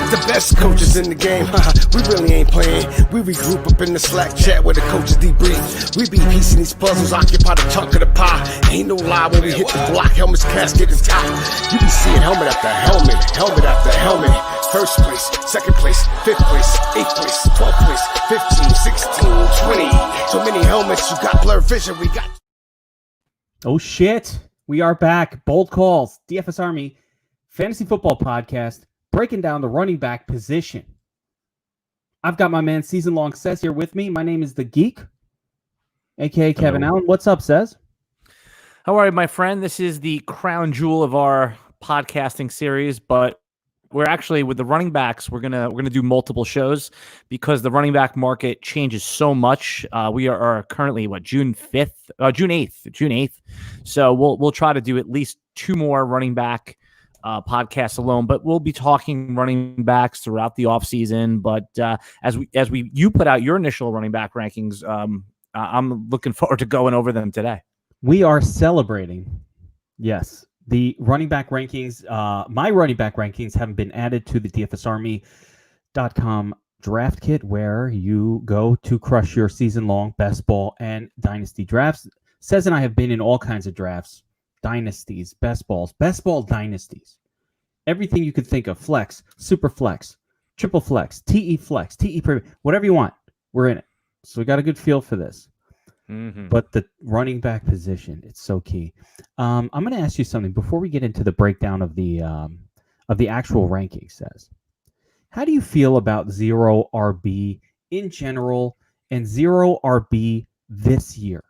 got the best coaches in the game. We really ain't playing. We regroup up in the Slack chat where the coaches debrief. We be piecing these puzzles, occupy the chunk of the pie. Ain't no lie when we hit the block, helmets, casket, and top. You be seeing helmet after helmet, helmet after helmet. First place, second place, fifth place, eighth place, 12th place, 15, 16, 20. So many helmets, you got blurred vision, we got... Oh shit, we are back. Bold calls, DFSARMY, Fantasy Football Podcast, breaking down the running back position. I've got my man Season Long Sez here with me. My name is the Geek, aka Kevin Allen. What's up, Sez? How are you, my friend? This is the crown jewel of our podcasting series, but we're actually, with the running backs, we're gonna do multiple shows because the running back market changes so much. We are currently June 8th. So we'll try to do at least 2 more running back podcasts alone, but we'll be talking running backs throughout the offseason. But as you put out your initial running back rankings, I'm looking forward to going over them today. We are celebrating, yes, the running back rankings. My running back rankings haven't been added to the DFSARMY.com draft kit, where you go to crush your season-long best ball and dynasty drafts. Sez and I have been in all kinds of drafts, dynasties, best ball dynasties, everything you could think of, flex, super flex, triple flex, TE flex, TE premium, whatever you want, we're in it. So we got a good feel for this. Mm-hmm. But the running back position, it's so key. I'm going to ask you something before we get into the breakdown of the actual rankings. Says, how do you feel about zero RB in general and zero RB this year?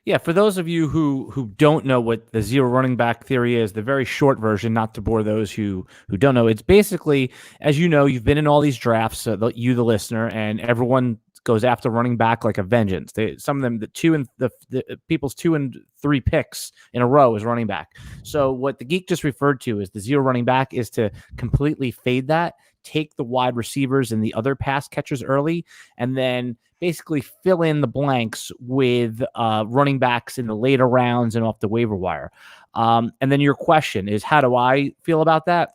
Yeah, for those of you who don't know what the zero running back theory is, the very short version, not to bore those who don't know, it's basically, as you know, you've been in all these drafts, you the listener, and everyone goes after running back like a vengeance. Some of them, the people's 2 and 3 picks in a row is running back. So what the Geek just referred to as the zero running back is to completely fade that, take the wide receivers and the other pass catchers early, and then basically fill in the blanks with running backs in the later rounds and off the waiver wire. And then your question is, how do I feel about that?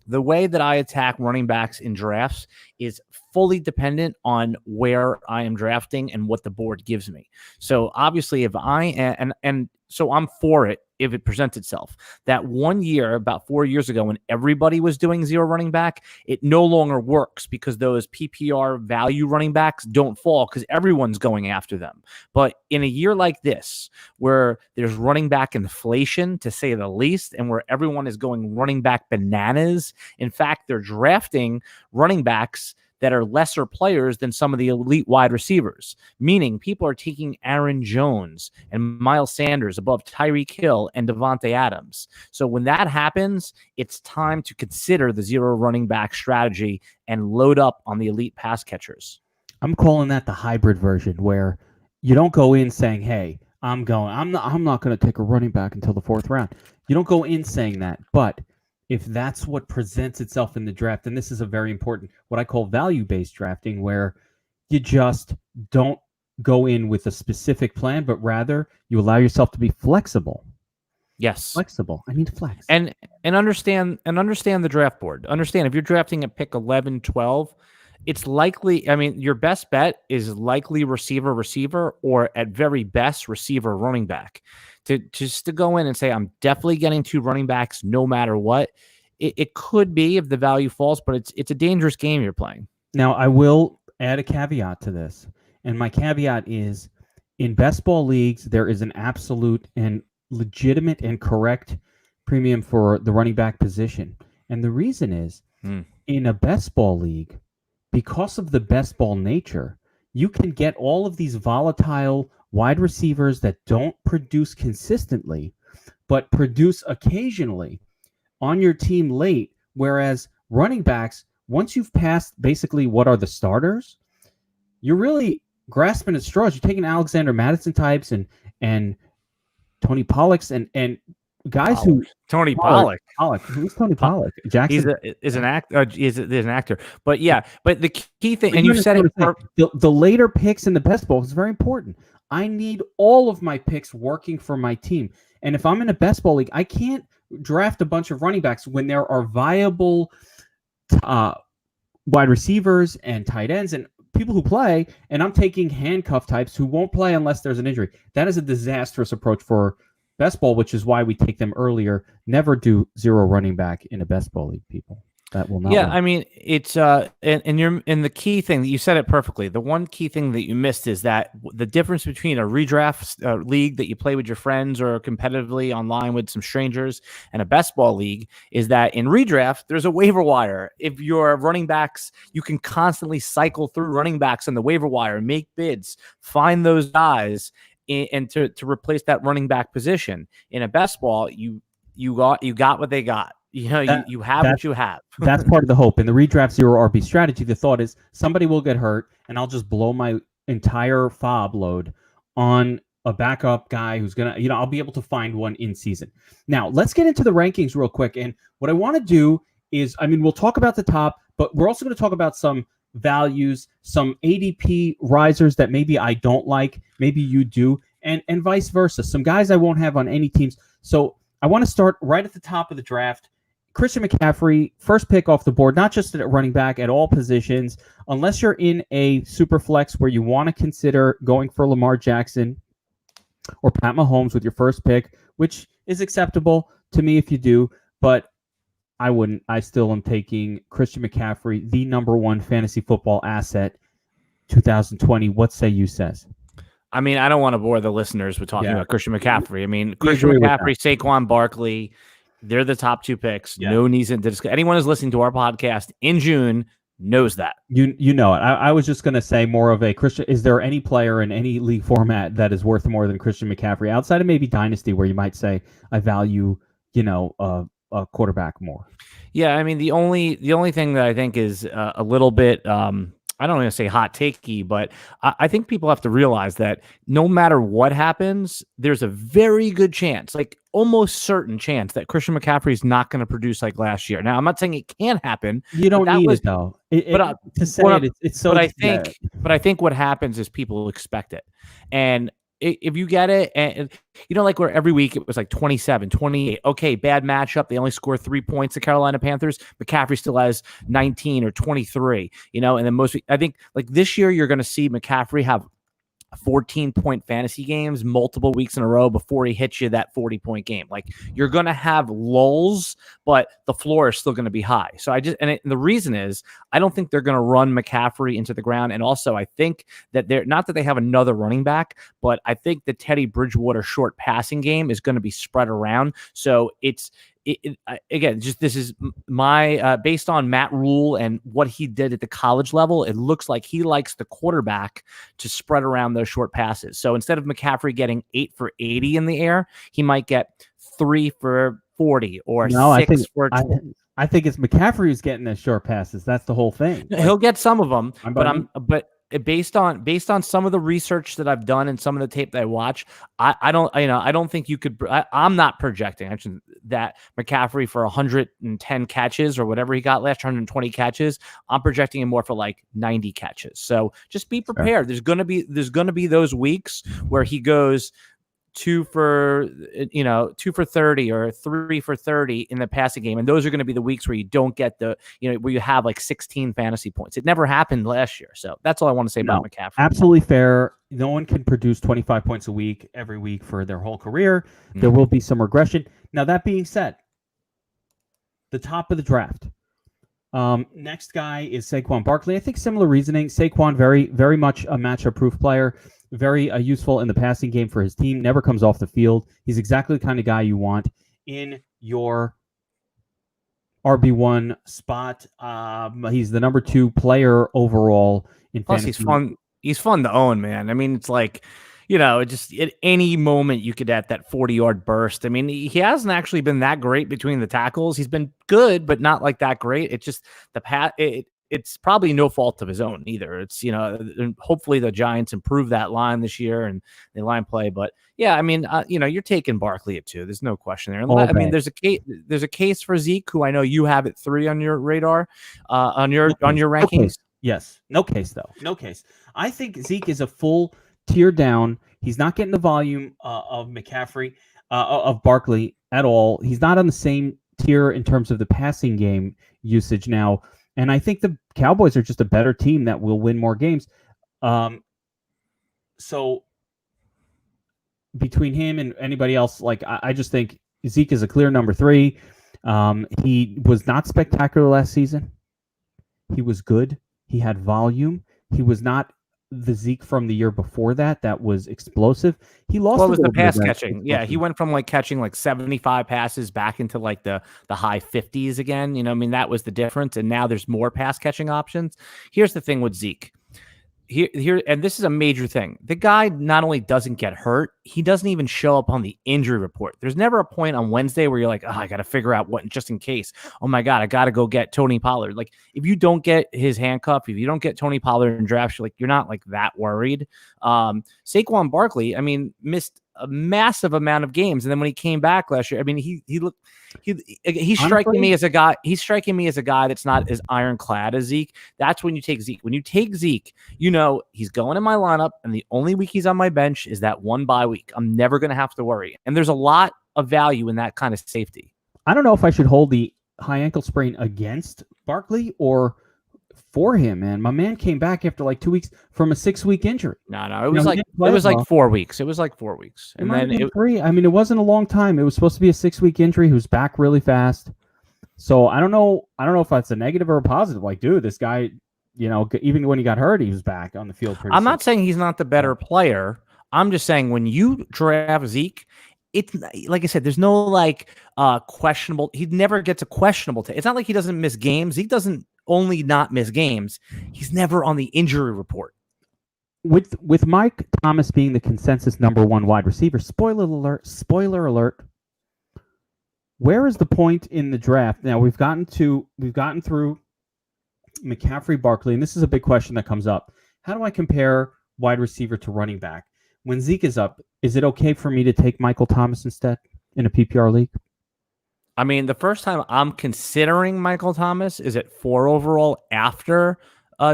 The way that I attack running backs in drafts is fully dependent on where I am drafting and what the board gives me. So obviously, if I am, and so I'm for it if it presents itself. That one year, about 4 years ago, when everybody was doing zero running back, it no longer works because those PPR value running backs don't fall because everyone's going after them. But in a year like this, where there's running back inflation, to say the least, and where everyone is going running back bananas, in fact, they're drafting running backs that are lesser players than some of the elite wide receivers, meaning people are taking Aaron Jones and Miles Sanders above Tyreek Hill and Devontae Adams. So when that happens, it's time to consider the zero running back strategy and load up on the elite pass catchers. I'm calling that the hybrid version, where you don't go in saying, hey, I'm not going to take a running back until the 4th round. You don't go in saying that, but if that's what presents itself in the draft, and this is a very important, what I call value-based drafting, where you just don't go in with a specific plan, but rather you allow yourself to be flexible. Yes. Flexible. I need to flex. And understand the draft board. Understand, if you're drafting at pick 11, 12, it's likely, your best bet is likely receiver, or at very best receiver running back. To go in and say, I'm definitely getting 2 running backs no matter what, it could be if the value falls, but it's a dangerous game you're playing. Now, I will add a caveat to this, and my caveat is, in best ball leagues, there is an absolute and legitimate and correct premium for the running back position. And the reason is, in a best ball league, because of the best ball nature, you can get all of these volatile wide receivers that don't produce consistently, but produce occasionally on your team late. Whereas running backs, once you've passed basically what are the starters, you're really grasping at straws. You're taking Alexander Madison types and Tony Pollocks and guys who Tony Pollard. Who's Tony Pollard? Jackson is an actor. Is an actor. But yeah, but the key thing, and you said it. The later picks in the best ball is very important. I need all of my picks working for my team. And if I'm in a best ball league, I can't draft a bunch of running backs when there are viable wide receivers and tight ends and people who play, and I'm taking handcuff types who won't play unless there's an injury. That is a disastrous approach for best ball, which is why we take them earlier. Never do zero running back in a best ball league, people. That will not. Yeah, work. I mean, it's and the key thing that you said it perfectly. The one key thing that you missed is that the difference between a redraft league that you play with your friends or competitively online with some strangers and a best ball league is that in redraft there's a waiver wire. If your running backs, you can constantly cycle through running backs on the waiver wire, make bids, find those guys, and to replace that running back position. In a best ball, you got what they got. You know, you have what you have. That's part of the hope. In the redraft zero RB strategy, the thought is somebody will get hurt, and I'll just blow my entire fob load on a backup guy who's going to, I'll be able to find one in season. Now, let's get into the rankings real quick. And what I want to do is, we'll talk about the top, but we're also going to talk about some values, some ADP risers that maybe I don't like, maybe you do, and vice versa. Some guys I won't have on any teams. So I want to start right at the top of the draft. Christian McCaffrey, first pick off the board, not just at running back, at all positions. Unless you're in a super flex where you want to consider going for Lamar Jackson or Pat Mahomes with your first pick, which is acceptable to me if you do, but I wouldn't. I still am taking Christian McCaffrey, the number one fantasy football asset, 2020. What say you, Says? I mean, I don't want to bore the listeners with talking about Christian McCaffrey. I mean, Christian McCaffrey, Saquon Barkley, they're the top two picks. Yeah. No need to discuss. Anyone who's listening to our podcast in June knows that. You know it. I was just going to say more of a Christian. Is there any player in any league format that is worth more than Christian McCaffrey outside of maybe Dynasty, where you might say I value, a quarterback more? Yeah, I mean the only thing that I think is a little bit. I don't want to say hot takey, but I think people have to realize that no matter what happens, there's a very good chance, like almost certain chance, that Christian McCaffrey is not going to produce like last year. Now, I'm not saying it can't happen. You don't need it though. It's so. But I think what happens is people expect it, and if you get it, and like where every week it was like 27, 28. Okay, bad matchup. They only score 3 points. The Carolina Panthers. McCaffrey still has 19 or 23. And then I think like this year you're going to see McCaffrey have 14-point fantasy games multiple weeks in a row before he hits you that 40-point game. Like you're going to have lulls, but the floor is still going to be high. So and the reason is I don't think they're going to run McCaffrey into the ground. And also I think that they're not that they have another running back, but I think the Teddy Bridgewater short passing game is going to be spread around. So again, just this is my based on Matt Rule and what he did at the college level. It looks like he likes the quarterback to spread around those short passes. So instead of McCaffrey getting 8 for 80 in the air, he might get 3 for 40 or 6 for 20. I think it's McCaffrey who's getting the short passes. That's the whole thing. He'll get some of them, but based on some of the research that I've done and some of the tape that I watch, I don't think you could. I'm not projecting actually that McCaffrey for 110 catches or whatever he got last 120 catches. I'm projecting him more for like 90 catches. So just be prepared. Sure. There's gonna be those weeks where he goes 2 for 30 or 3 for 30 in the passing game. And those are going to be the weeks where you don't get where you have like 16 fantasy points. It never happened last year. So that's all I want to say about McCaffrey. Absolutely fair. No one can produce 25 points a week every week for their whole career. There will be some regression. Now, that being said, the top of the draft. Next guy is Saquon Barkley. I think similar reasoning. Saquon, very, very much a matchup-proof player. Very useful in the passing game for his team. Never comes off the field. He's exactly the kind of guy you want in your RB1 spot. He's the number 2 player overall in fantasy. Plus, he's fun. He's fun to own, man. I mean, it's like, just at any moment you could have that 40-yard burst. I mean, he hasn't actually been that great between the tackles. He's been good, but not like that great. It's just it's probably no fault of his own either. It's, hopefully the Giants improve that line this year and the line play. But yeah, I mean, you're taking Barkley at 2. There's no question there. I mean, there's a case for Zeke, who I know you have at 3 on your radar, on your rankings. Yes. No case though. No case. I think Zeke is a full tier down. He's not getting the volume of McCaffrey, of Barkley at all. He's not on the same tier in terms of the passing game usage. Now, And I think the Cowboys are just a better team that will win more games. So between him and anybody else, like I just think Zeke is a clear number 3. He was not spectacular last season. He was good. He had volume. He was not the Zeke from the year before that was explosive. He lost. What was the pass catching? Yeah, he went from like catching like 75 passes back into like the high 50s again. You know, I mean, that was the difference. And now there's more pass catching options. Here's the thing with Zeke. Here, and this is a major thing. The guy not only doesn't get hurt, he doesn't even show up on the injury report. There's never a point on Wednesday where you're like, oh, I got to figure out what, just in case. Oh my God, I got to go get Tony Pollard. Like, if you don't get his handcuff, if you don't get Tony Pollard in drafts, you're not like that worried. Saquon Barkley, I mean, missed a massive amount of games, and then when he came back last year, I mean, he's striking me as a guy. He's striking me as a guy that's not as ironclad as Zeke. That's when you take Zeke. When you take Zeke, you know he's going in my lineup, and the only week he's on my bench is that one bye week. I'm never going to have to worry, and there's a lot of value in that kind of safety. I don't know if I should hold the high ankle sprain against Barkley or for him, man. My man came back after like 2 weeks from a 6-week injury. No, it was like 4 weeks. It was like 4 weeks, and then 3. I mean, it wasn't a long time. It was supposed to be a 6-week injury. He was back really fast. So I don't know if that's a negative or a positive. Like, dude, this guy, you know, even when he got hurt, he was back on the field. I'm not saying he's not the better player. I'm just saying when you draft Zeke, it's like I said, there's no like questionable. He never gets a questionable. It's not like he doesn't miss games. He doesn't only not miss games. He's never on the injury report. With Mike Thomas being the consensus number 1 wide receiver, spoiler alert. Where is the point in the draft? Now we've gotten through McCaffrey, Barkley, and this is a big question that comes up. How do I compare wide receiver to running back? When Zeke is up, is it okay for me to take Michael Thomas instead in a PPR league? I mean, the first time I'm considering Michael Thomas is at 4 overall after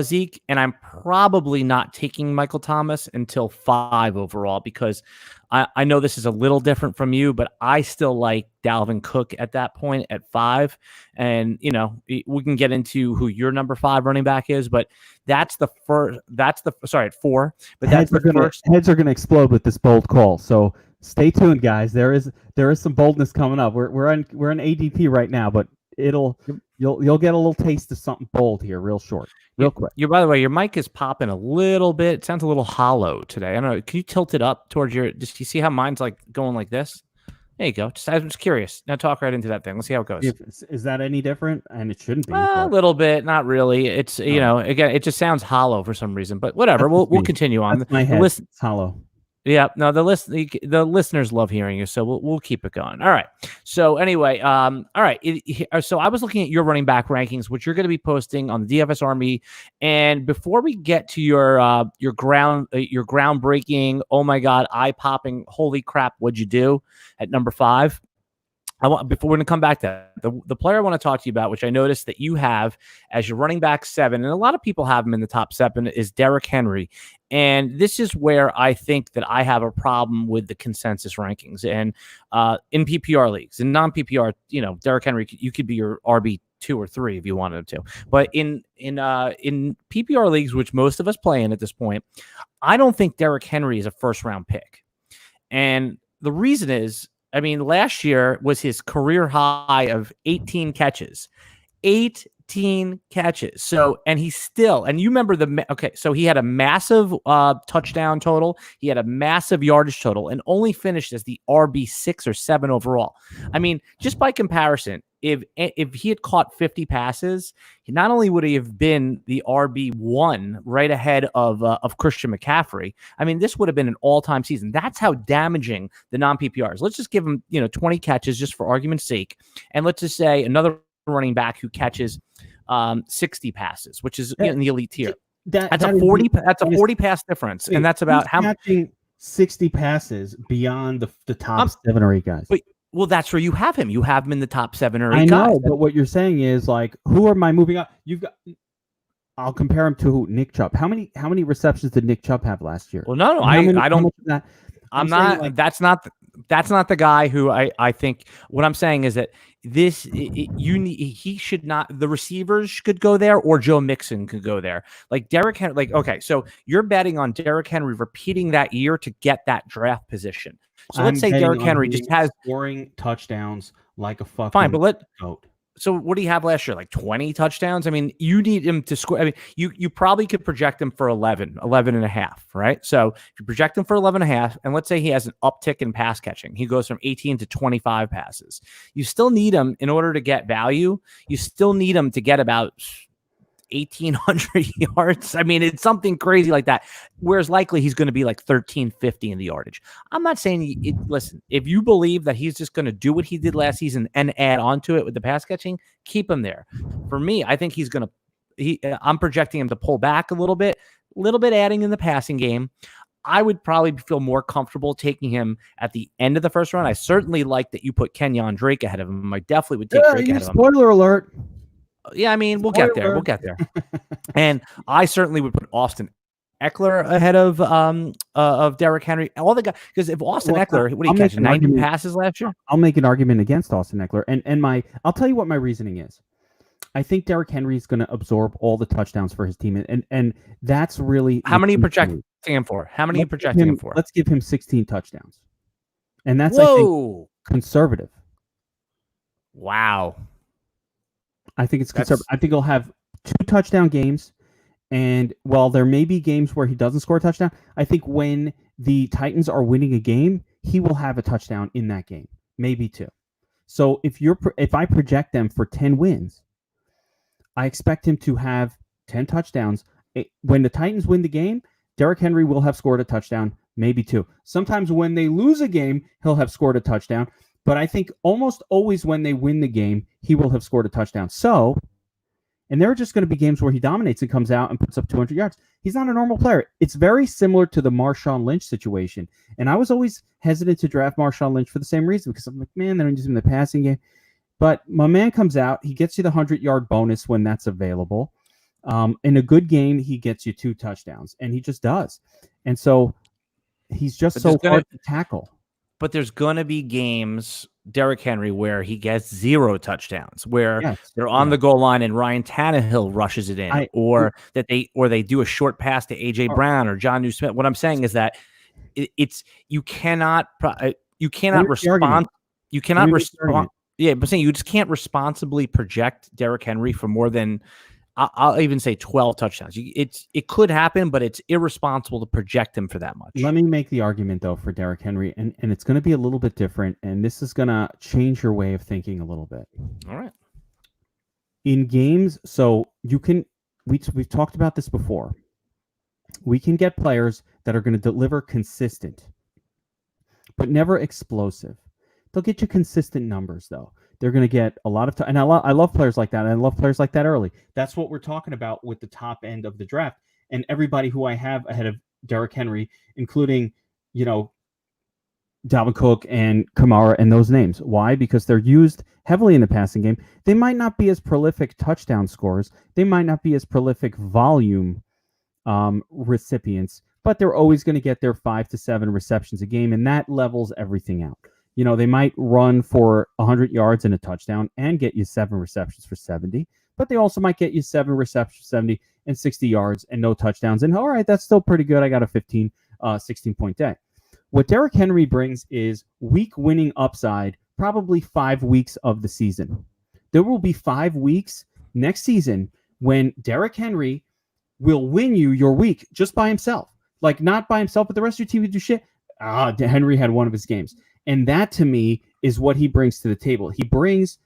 Zeke, and I'm probably not taking Michael Thomas until 5 overall because I know this is a little different from you, but I still like Dalvin Cook at that point at 5. And, you know, we can get into who your number 5 running back is, but that's the first. Sorry, at 4. But that's the first. Heads are going to explode with this bold call. So stay tuned, guys. There is some boldness coming up. We're in ADP right now, but you'll get a little taste of something bold here, real quick. By the way, your mic is popping a little bit. It sounds a little hollow today. I don't know. Can you tilt it up towards just you see how mine's like going like this? There you go. I'm just curious. Now talk right into that thing. Let's see how it goes. Is that any different? And it shouldn't be. A little bit, not really. It's you know, again, it just sounds hollow for some reason. But whatever. We'll continue on. That's my head. It's hollow. Yeah, no, the listeners love hearing you, so we'll keep it going. All right. So anyway, all right. So I was looking at your running back rankings, which you're going to be posting on the DFSARMY. And before we get to your groundbreaking, oh my God, eye popping, holy crap, what'd you do at number 5? Before we're going to come back to that, the player I want to talk to you about, which I noticed that you have as your running back 7, and a lot of people have him in the top 7, is Derrick Henry. And this is where I think that I have a problem with the consensus rankings. And in PPR leagues, in non-PPR, you know, Derrick Henry, you could be your RB 2 or 3 if you wanted to. But in PPR leagues, which most of us play in at this point, I don't think Derrick Henry is a first-round pick. And the reason is, I mean, last year was his career high of 18 catches. 18 catches. So, and he's still, and you remember so he had a massive touchdown total. He had a massive yardage total and only finished as the RB 6 or 7 overall. I mean, just by comparison, if he had caught 50 passes, not only would he have been the RB1 right ahead of Christian McCaffrey. I mean, this would have been an all-time season. That's how damaging the non-PPRs. Let's just give him, 20 catches just for argument's sake. And let's just say another running back who catches 60 passes, which is in the elite tier. That's a 40 pass difference. And that's about how catching 60 passes beyond the top 7 or 8 guys. Well, that's where you have him. You have him in the top 7 or 8 guys. I know, guys. but what you're saying is like, who am I moving up? I'll compare him to Nick Chubb. How many receptions did Nick Chubb have last year? Well, no, I don't. I'm not. That's not the guy who I think. What I'm saying is that he should not. The receivers could go there, or Joe Mixon could go there. Like Derrick Henry. Like, okay, so you're betting on Derrick Henry repeating that year to get that draft position. So let's say Derrick Henry just has scoring touchdowns like a fucking fine, but goat. So what do you have last year? Like 20 touchdowns? I mean, you need him to score. I mean, you probably could project him for 11 and a half, right? So if you project him for 11 and a half, and let's say he has an uptick in pass catching, he goes from 18 to 25 passes. You still need him in order to get value. You still need him to get about 1,800 yards. I mean, it's something crazy like that. Whereas likely he's going to be like 1,350 in the yardage. I'm not saying listen, if you believe that he's just going to do what he did last season and add on to it with the pass catching, keep him there. For me, I think he's going to, I'm projecting him to pull back a little bit adding in the passing game. I would probably feel more comfortable taking him at the end of the first round. I certainly like that you put Kenyan Drake ahead of him. I definitely would take Drake ahead of him. Spoiler alert. Yeah, I mean, we'll get there. We'll get there. And I certainly would put Austin Eckler ahead of Derrick Henry. All the guys, because if Austin Eckler, what did he catch? 90 passes last year? I'll make an argument against Austin Eckler. And I'll tell you what my reasoning is. I think Derrick Henry is going to absorb all the touchdowns for his team. And that's really how many are you projecting him for? How many are you projecting him for? Let's give him 16 touchdowns. And that's, I think, conservative. Wow. I think it's conservative. I think he'll have 2 touchdown games. And while there may be games where he doesn't score a touchdown, I think when the Titans are winning a game, he will have a touchdown in that game, maybe 2. So if I project them for 10 wins, I expect him to have 10 touchdowns. When the Titans win the game, Derrick Henry will have scored a touchdown, maybe 2. Sometimes when they lose a game, he'll have scored a touchdown. But I think almost always when they win the game, he will have scored a touchdown. So, and there are just going to be games where he dominates and comes out and puts up 200 yards. He's not a normal player. It's very similar to the Marshawn Lynch situation. And I was always hesitant to draft Marshawn Lynch for the same reason, because I'm like, man, they're using the passing game. But my man comes out, he gets you the 100-yard bonus when that's available. In a good game, he gets you 2 touchdowns, and he just does. And so he's just so hard to tackle. But there's going to be games, Derrick Henry, where he gets 0 touchdowns, where they're on the goal line and Ryan Tannehill rushes it in, or they do a short pass to AJ Brown or John New Smith. What I'm saying is that you cannot respond. You cannot respond. Yeah, but I'm saying you just can't responsibly project Derrick Henry for more than, I'll even say 12 touchdowns. It could happen, but it's irresponsible to project him for that much. Let me make the argument, though, for Derrick Henry, and it's going to be a little bit different, and this is going to change your way of thinking a little bit. All right. In games, so you can, we've talked about this before. We can get players that are going to deliver consistent, but never explosive. They'll get you consistent numbers, though. They're going to get a lot of time. And I love players like that. And I love players like that early. That's what we're talking about with the top end of the draft. And everybody who I have ahead of Derrick Henry, including, Dalvin Cook and Kamara and those names. Why? Because they're used heavily in the passing game. They might not be as prolific touchdown scorers. They might not be as prolific volume recipients, but they're always going to get their 5 to 7 receptions a game. And that levels everything out. They might run for 100 yards and a touchdown and get you 7 receptions for 70, but they also might get you 7 receptions for 70 and 60 yards and no touchdowns. And all right, that's still pretty good. I got a 16-point day. What Derrick Henry brings is week winning upside, probably 5 weeks of the season. There will be 5 weeks next season when Derrick Henry will win you your week just by himself. Like, not by himself, but the rest of your team would do shit. Henry had one of his games. And that, to me, is what he brings to the table. He brings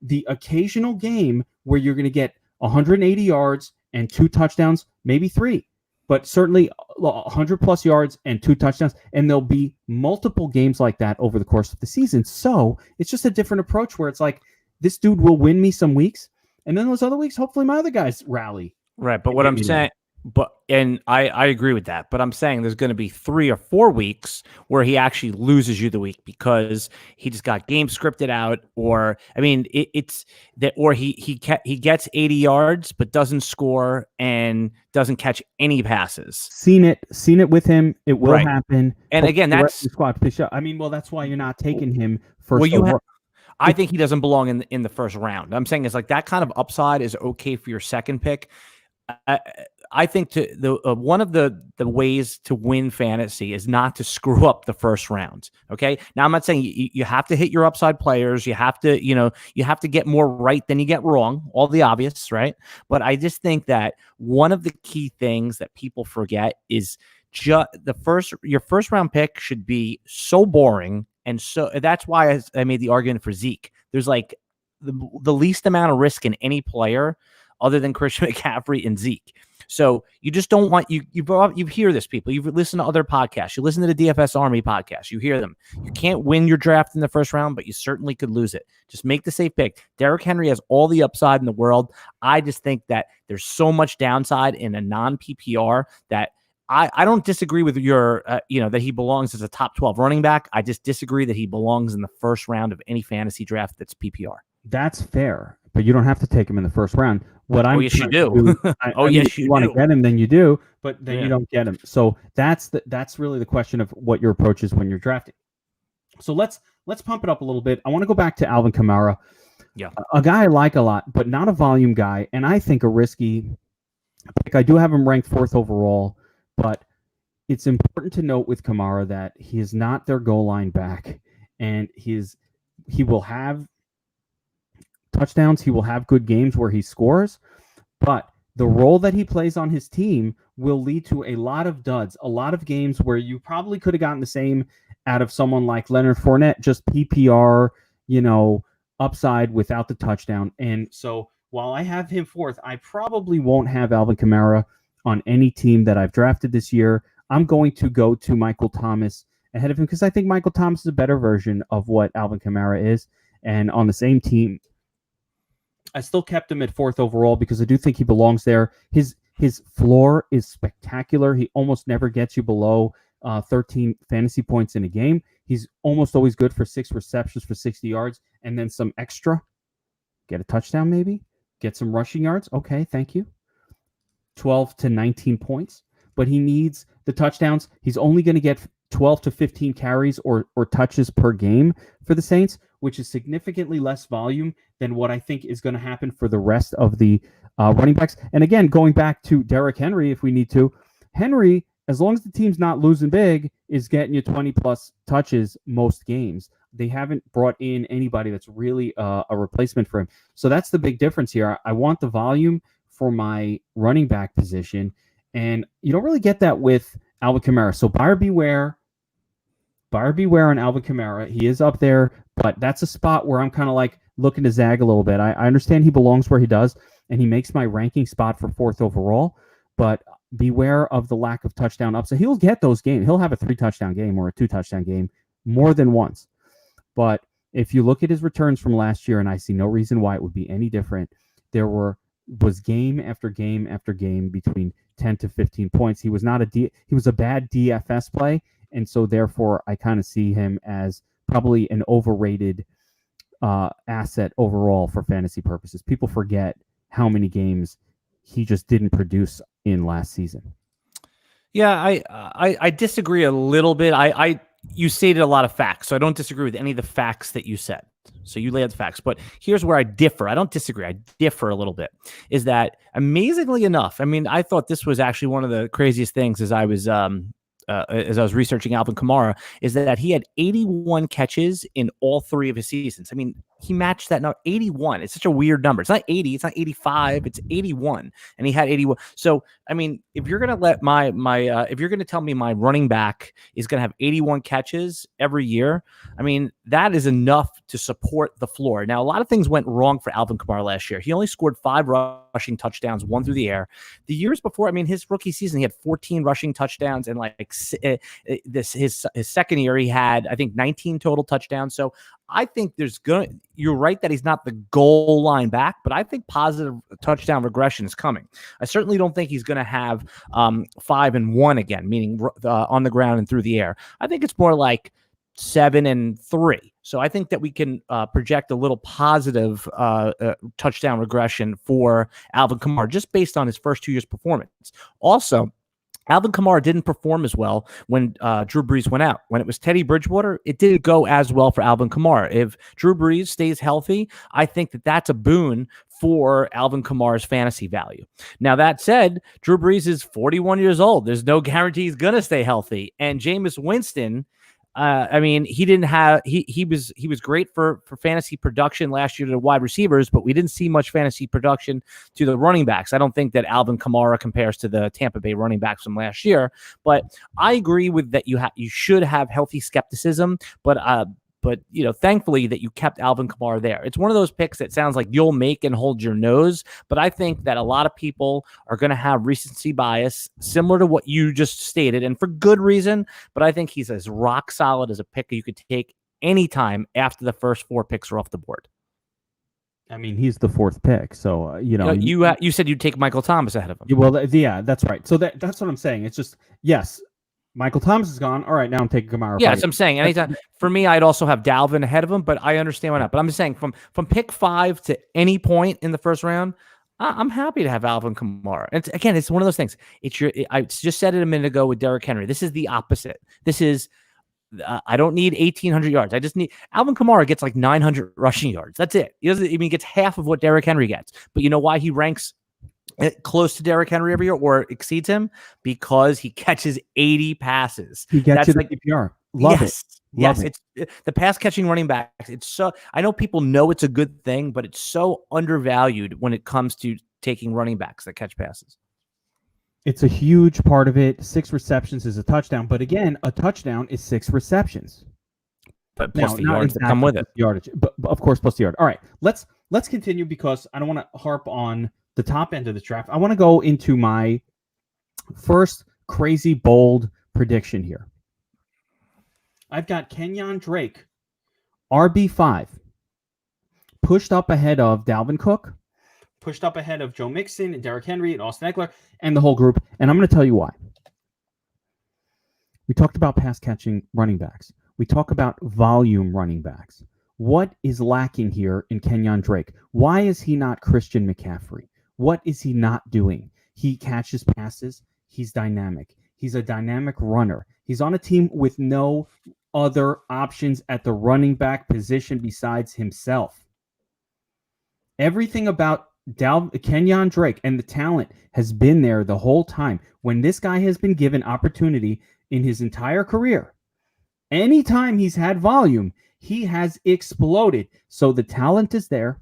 the occasional game where you're going to get 180 yards and 2 touchdowns, maybe 3, but certainly 100-plus yards and 2 touchdowns. And there'll be multiple games like that over the course of the season. So it's just a different approach where it's like, this dude will win me some weeks, and then those other weeks, hopefully my other guys rally. Right, but what I'm saying... And I agree with that, but I'm saying there's going to be 3 or 4 weeks where he actually loses you the week because he just got game scripted out, or it's that, or he gets 80 yards but doesn't score and doesn't catch any passes. Seen it with him. It will happen. And again, that's the squad. That's why you're not taking him first. I think he doesn't belong in the first round. I'm saying it's like that kind of upside is okay for your second pick. I think one of the ways to win fantasy is not to screw up the first round. Okay. Now I'm not saying you have to hit your upside players. You have to, you have to get more right than you get wrong. All the obvious, right? But I just think that one of the key things that people forget is your first round pick should be so boring. And so that's why I made the argument for Zeke. There's like the least amount of risk in any player other than Christian McCaffrey and Zeke. So you just don't want you hear this, people. You've listened to other podcasts. You listen to the DFSARMY podcast. You hear them. You can't win your draft in the first round, but you certainly could lose it. Just make the safe pick. Derrick Henry has all the upside in the world. I just think that there's so much downside in a non-PPR that I don't disagree with your, that he belongs as a top 12 running back. I just disagree that he belongs in the first round of any fantasy draft that's PPR. That's fair, but you don't have to take him in the first round. Yes, you do. Yes, you want to get him, then you do, but then you don't get him. So that's really the question of what your approach is when you're drafting. So let's pump it up a little bit. I want to go back to Alvin Kamara. Yeah, a guy I like a lot, but not a volume guy, and I think a risky pick. I do have him ranked 4th overall, but it's important to note with Kamara that he is not their goal line back, and he will have touchdowns. He will have good games where he scores, but the role that he plays on his team will lead to a lot of duds, a lot of games where you probably could have gotten the same out of someone like Leonard Fournette, just PPR, upside without the touchdown. And so while I have him 4th, I probably won't have Alvin Kamara on any team that I've drafted this year. I'm going to go to Michael Thomas ahead of him because I think Michael Thomas is a better version of what Alvin Kamara is. And on the same team, I still kept him at 4th overall because I do think he belongs there. His floor is spectacular. He almost never gets you below 13 fantasy points in a game. He's almost always good for 6 receptions for 60 yards and then some extra. Get a touchdown maybe. Get some rushing yards. Okay, thank you. 12 to 19 points. But he needs the touchdowns. He's only going to get 12 to 15 carries or touches per game for the Saints, which is significantly less volume than what I think is going to happen for the rest of the running backs. And again, going back to Derrick Henry, if we need to, Henry, as long as the team's not losing big, is getting you 20-plus touches most games. They haven't brought in anybody that's really a replacement for him. So that's the big difference here. I want the volume for my running back position, and you don't really get that with Alvin Kamara. So buyer beware on Alvin Kamara. He is up there, but that's a spot where I'm kind of like looking to zag a little bit. I understand he belongs where he does, and he makes my ranking spot for 4th overall, but beware of the lack of touchdown upside. He'll get those games. He'll have a 3-touchdown game or a 2-touchdown game more than once. But if you look at his returns from last year, and I see no reason why it would be any different, there was game after game after game between 10 to 15 points. He was he was a bad DFS play, and so therefore I kind of see him as probably an overrated asset overall for fantasy purposes. People forget how many games he just didn't produce in last season. Yeah, I disagree a little bit. You stated a lot of facts, so I don't disagree with any of the facts that you said. So you laid out the facts, but here's where I differ. I don't disagree. I differ a little bit. Is that amazingly enough? I mean, I thought this was actually one of the craziest things as I was researching Alvin Kamara, is that he had 81 catches in all 3 of his seasons. I mean, he matched that number, 81. It's such a weird number. It's not 80. It's not 85. It's 81. And he had 81. So, I mean, if you're going to let if you're going to tell me my running back is going to have 81 catches every year, I mean, that is enough to support the floor. Now, a lot of things went wrong for Alvin Kamara last year. He only scored 5 rushing touchdowns, 1 through the air. The years before, I mean, his rookie season, he had 14 rushing touchdowns, and his second year, he had, I think, 19 total touchdowns. So I think you're right that he's not the goal line back, but I think positive touchdown regression is coming. I certainly don't think he's going to have 5 and 1 again, meaning on the ground and through the air. I think it's more like 7 and 3. So I think that we can project a little positive touchdown regression for Alvin Kamara just based on his first 2 years' performance. Also, Alvin Kamara didn't perform as well when Drew Brees went out. When it was Teddy Bridgewater, it didn't go as well for Alvin Kamara. If Drew Brees stays healthy, I think that that's a boon for Alvin Kamara's fantasy value. Now, that said, Drew Brees is 41 years old. There's no guarantee he's going to stay healthy. And Jameis Winston, I mean, he was great for fantasy production last year to the wide receivers, but we didn't see much fantasy production to the running backs. I don't think that Alvin Kamara compares to the Tampa Bay running backs from last year, but I agree with that. You should have healthy skepticism, but thankfully that you kept Alvin Kamara there. It's one of those picks that sounds like you'll make and hold your nose, but I think that a lot of people are going to have recency bias similar to what you just stated, and for good reason, but I think he's as rock solid as a pick you could take anytime after the first 4 picks are off the board. I mean, he's the 4th pick, so you said you'd take Michael Thomas ahead of him. Well, yeah, that's right. So that's what I'm saying. It's just, yes, Michael Thomas is gone. All right, now I'm taking Kamara. Yeah, that's what I'm saying. Anytime for me, I'd also have Dalvin ahead of him, but I understand why not. But I'm just saying from pick 5 to any point in the first round, I'm happy to have Alvin Kamara. And it's one of those things. I just said it a minute ago with Derrick Henry. This is the opposite. This is I don't need 1,800 yards. I just need Alvin Kamara gets like 900 rushing yards. That's it. He gets half of what Derrick Henry gets. But you know why he ranks close to Derrick Henry every year or exceeds him? Because he catches 80 passes. He gets like PPR. Love it. It's the pass catching running back. It's so, I know people know it's a good thing, but it's so undervalued when it comes to taking running backs that catch passes. It's a huge part of it. 6 receptions is a touchdown, but again, a touchdown is 6 receptions. But plus the yards that come with it. Yardage, but of course, plus the yard. All right, let's continue because I don't want to harp on the top end of the draft. I want to go into my first crazy bold prediction here. I've got Kenyan Drake Rb5 pushed up ahead of Dalvin Cook, pushed up ahead of Joe Mixon and Derrick Henry and Austin Eckler and the whole group. And I'm going to tell you why. We talked about pass catching running backs. We talk about volume running backs. What is lacking here in Kenyan Drake? Why is he not Christian McCaffrey? What is he not doing? He catches passes. He's dynamic. He's a dynamic runner. He's on a team with no other options at the running back position besides himself. Everything about Kenyan Drake and the talent has been there the whole time. When this guy has been given opportunity in his entire career, anytime he's had volume, he has exploded. So the talent is there.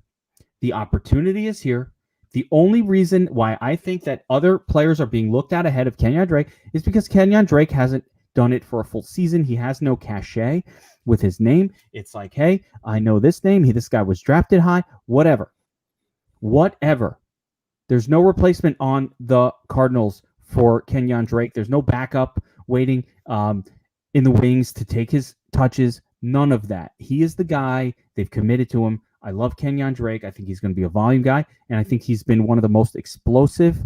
The opportunity is here. The only reason why I think that other players are being looked at ahead of Kenyan Drake is because Kenyan Drake hasn't done it for a full season. He has no cachet with his name. It's like, hey, I know this name. This guy was drafted high. Whatever. There's no replacement on the Cardinals for Kenyan Drake. There's no backup waiting in the wings to take his touches. None of that. He is the guy. They've committed to him. I love Kenyan Drake. I think he's going to be a volume guy, and I think he's been one of the most explosive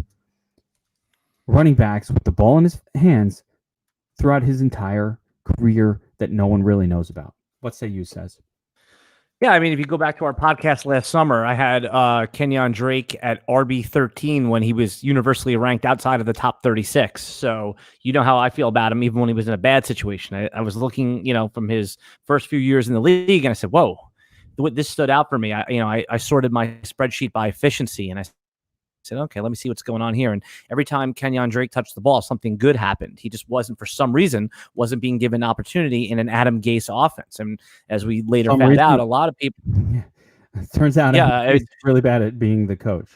running backs with the ball in his hands throughout his entire career that no one really knows about. What say you, Says? Yeah, I mean, if you go back to our podcast last summer, I had Kenyan Drake at RB13 when he was universally ranked outside of the top 36. So you know how I feel about him, even when he was in a bad situation. I was looking, from his first few years in the league, and I said, whoa, this stood out for me. I sorted my spreadsheet by efficiency, and I said, okay, let me see what's going on here. And every time Kenyan Drake touched the ball, something good happened. He just for some reason, wasn't being given opportunity in an Adam Gase offense. And as we later found out, a lot of people... It turns out he's really bad at being the coach.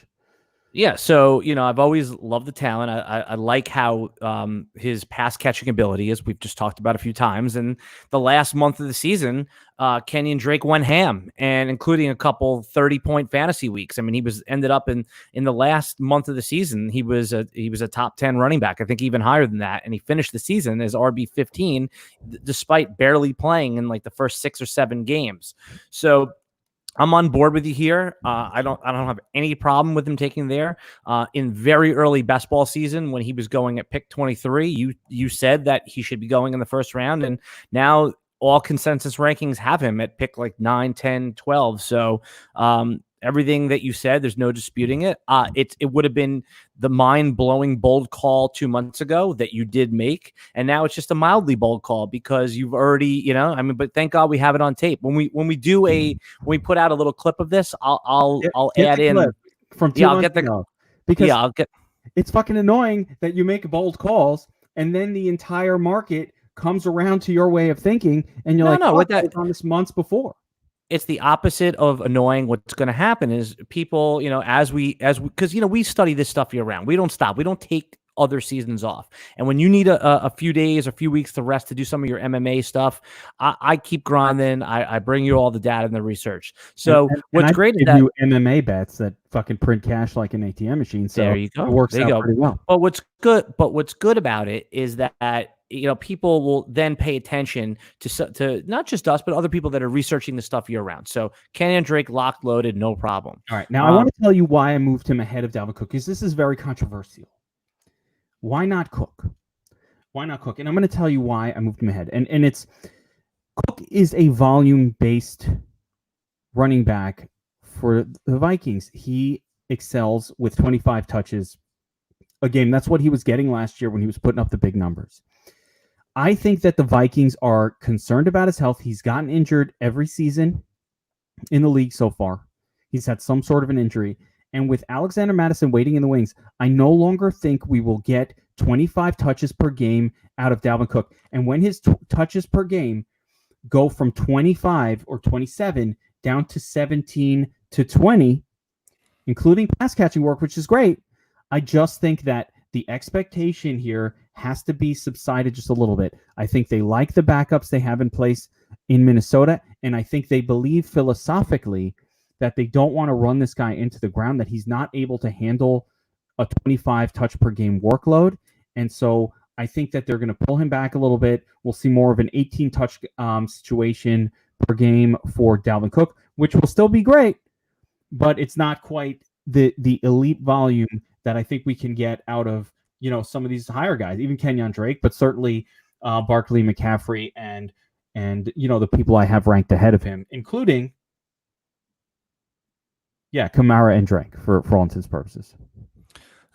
Yeah, so, I've always loved the talent. I like how his pass catching ability is. We've just talked about a few times. And the last month of the season, Kenyan Drake went ham, and including a couple 30-point fantasy weeks. I mean, he ended up in the last month of the season, he was a top 10 running back, I think even higher than that. And he finished the season as RB15, despite barely playing in like the first 6 or 7 games. So I'm on board with you here. I don't have any problem with him taking there. In very early best ball season, when he was going at pick 23, you said that he should be going in the first round, and now all consensus rankings have him at pick like 9, 10, 12. So everything that you said. There's no disputing it. It would have been the mind-blowing bold call 2 months ago that you did make, and now it's just a mildly bold call because you've already, but thank God we have it on tape. When we put out a little clip of this, I'll add in from 2 months ago, because it's fucking annoying that you make bold calls and then the entire market comes around to your way of thinking, and you're on this months before. It's the opposite of annoying. What's going to happen is people, because we study this stuff year round. We don't stop. We don't take other seasons off. And when you need a few days, a few weeks to rest to do some of your MMA stuff, I keep grinding. I bring you all the data and the research. So what's great is that you MMA bets that fucking print cash like an ATM machine. So there you go. It works out pretty well. But what's good about it is that people will then pay attention to not just us, but other people that are researching the stuff year round. So Kenyan Drake locked, loaded, no problem. All right. Now I want to tell you why I moved him ahead of Dalvin Cook, because this is very controversial. Why not Cook? Why not Cook? And I'm going to tell you why I moved him ahead. And it's Cook is a volume-based running back for the Vikings. He excels with 25 touches a game. That's what he was getting last year when he was putting up the big numbers. I think that the Vikings are concerned about his health. He's gotten injured every season in the league so far. He's had some sort of an injury. And with Alexander Mattison waiting in the wings, I no longer think we will get 25 touches per game out of Dalvin Cook. And when his touches per game go from 25 or 27 down to 17 to 20, including pass catching work, which is great, I just think that the expectation here has to be subsided just a little bit. I think they like the backups they have in place in Minnesota, and I think they believe philosophically that they don't want to run this guy into the ground, that he's not able to handle a 25 touch per game workload. And so I think that they're going to pull him back a little bit. We'll see more of an 18 touch situation per game for Dalvin Cook, which will still be great, but it's not quite the elite volume that I think we can get out of, some of these higher guys, even Kenyan Drake, but certainly Barkley, McCaffrey, and the people I have ranked ahead of him, including Kamara and Drake for all intents and purposes.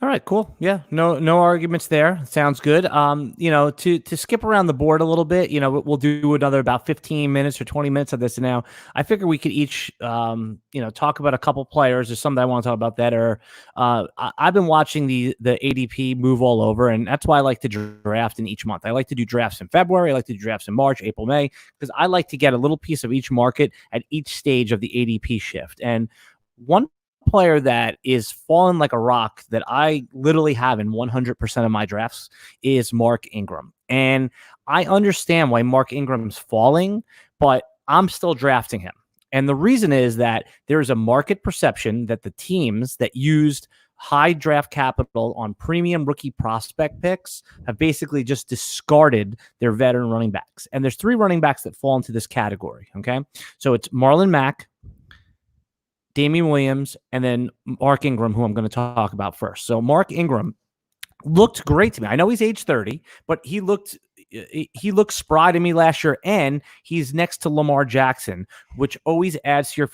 All right, cool. Yeah, no arguments there. Sounds good. To skip around the board a little bit, we'll do another about 15 minutes or 20 minutes of this now. I figure we could each, talk about a couple players. There's some that I want to talk about that are, I've been watching the ADP move all over, and that's why I like to draft in each month. I like to do drafts in February. I like to do drafts in March, April, May, because I like to get a little piece of each market at each stage of the ADP shift. And one player that is falling like a rock that I literally have in 100% of my drafts is Mark Ingram. And I understand why Mark Ingram's falling, but I'm still drafting him. And the reason is that there's a market perception that the teams that used high draft capital on premium rookie prospect picks have basically just discarded their veteran running backs. And there's 3 running backs that fall into this category. Okay. So it's Marlon Mac, Damian Williams, and then Mark Ingram, who I'm going to talk about first. So Mark Ingram looked great to me. I know he's age 30, but he looked spry to me last year, and he's next to Lamar Jackson, which always adds to your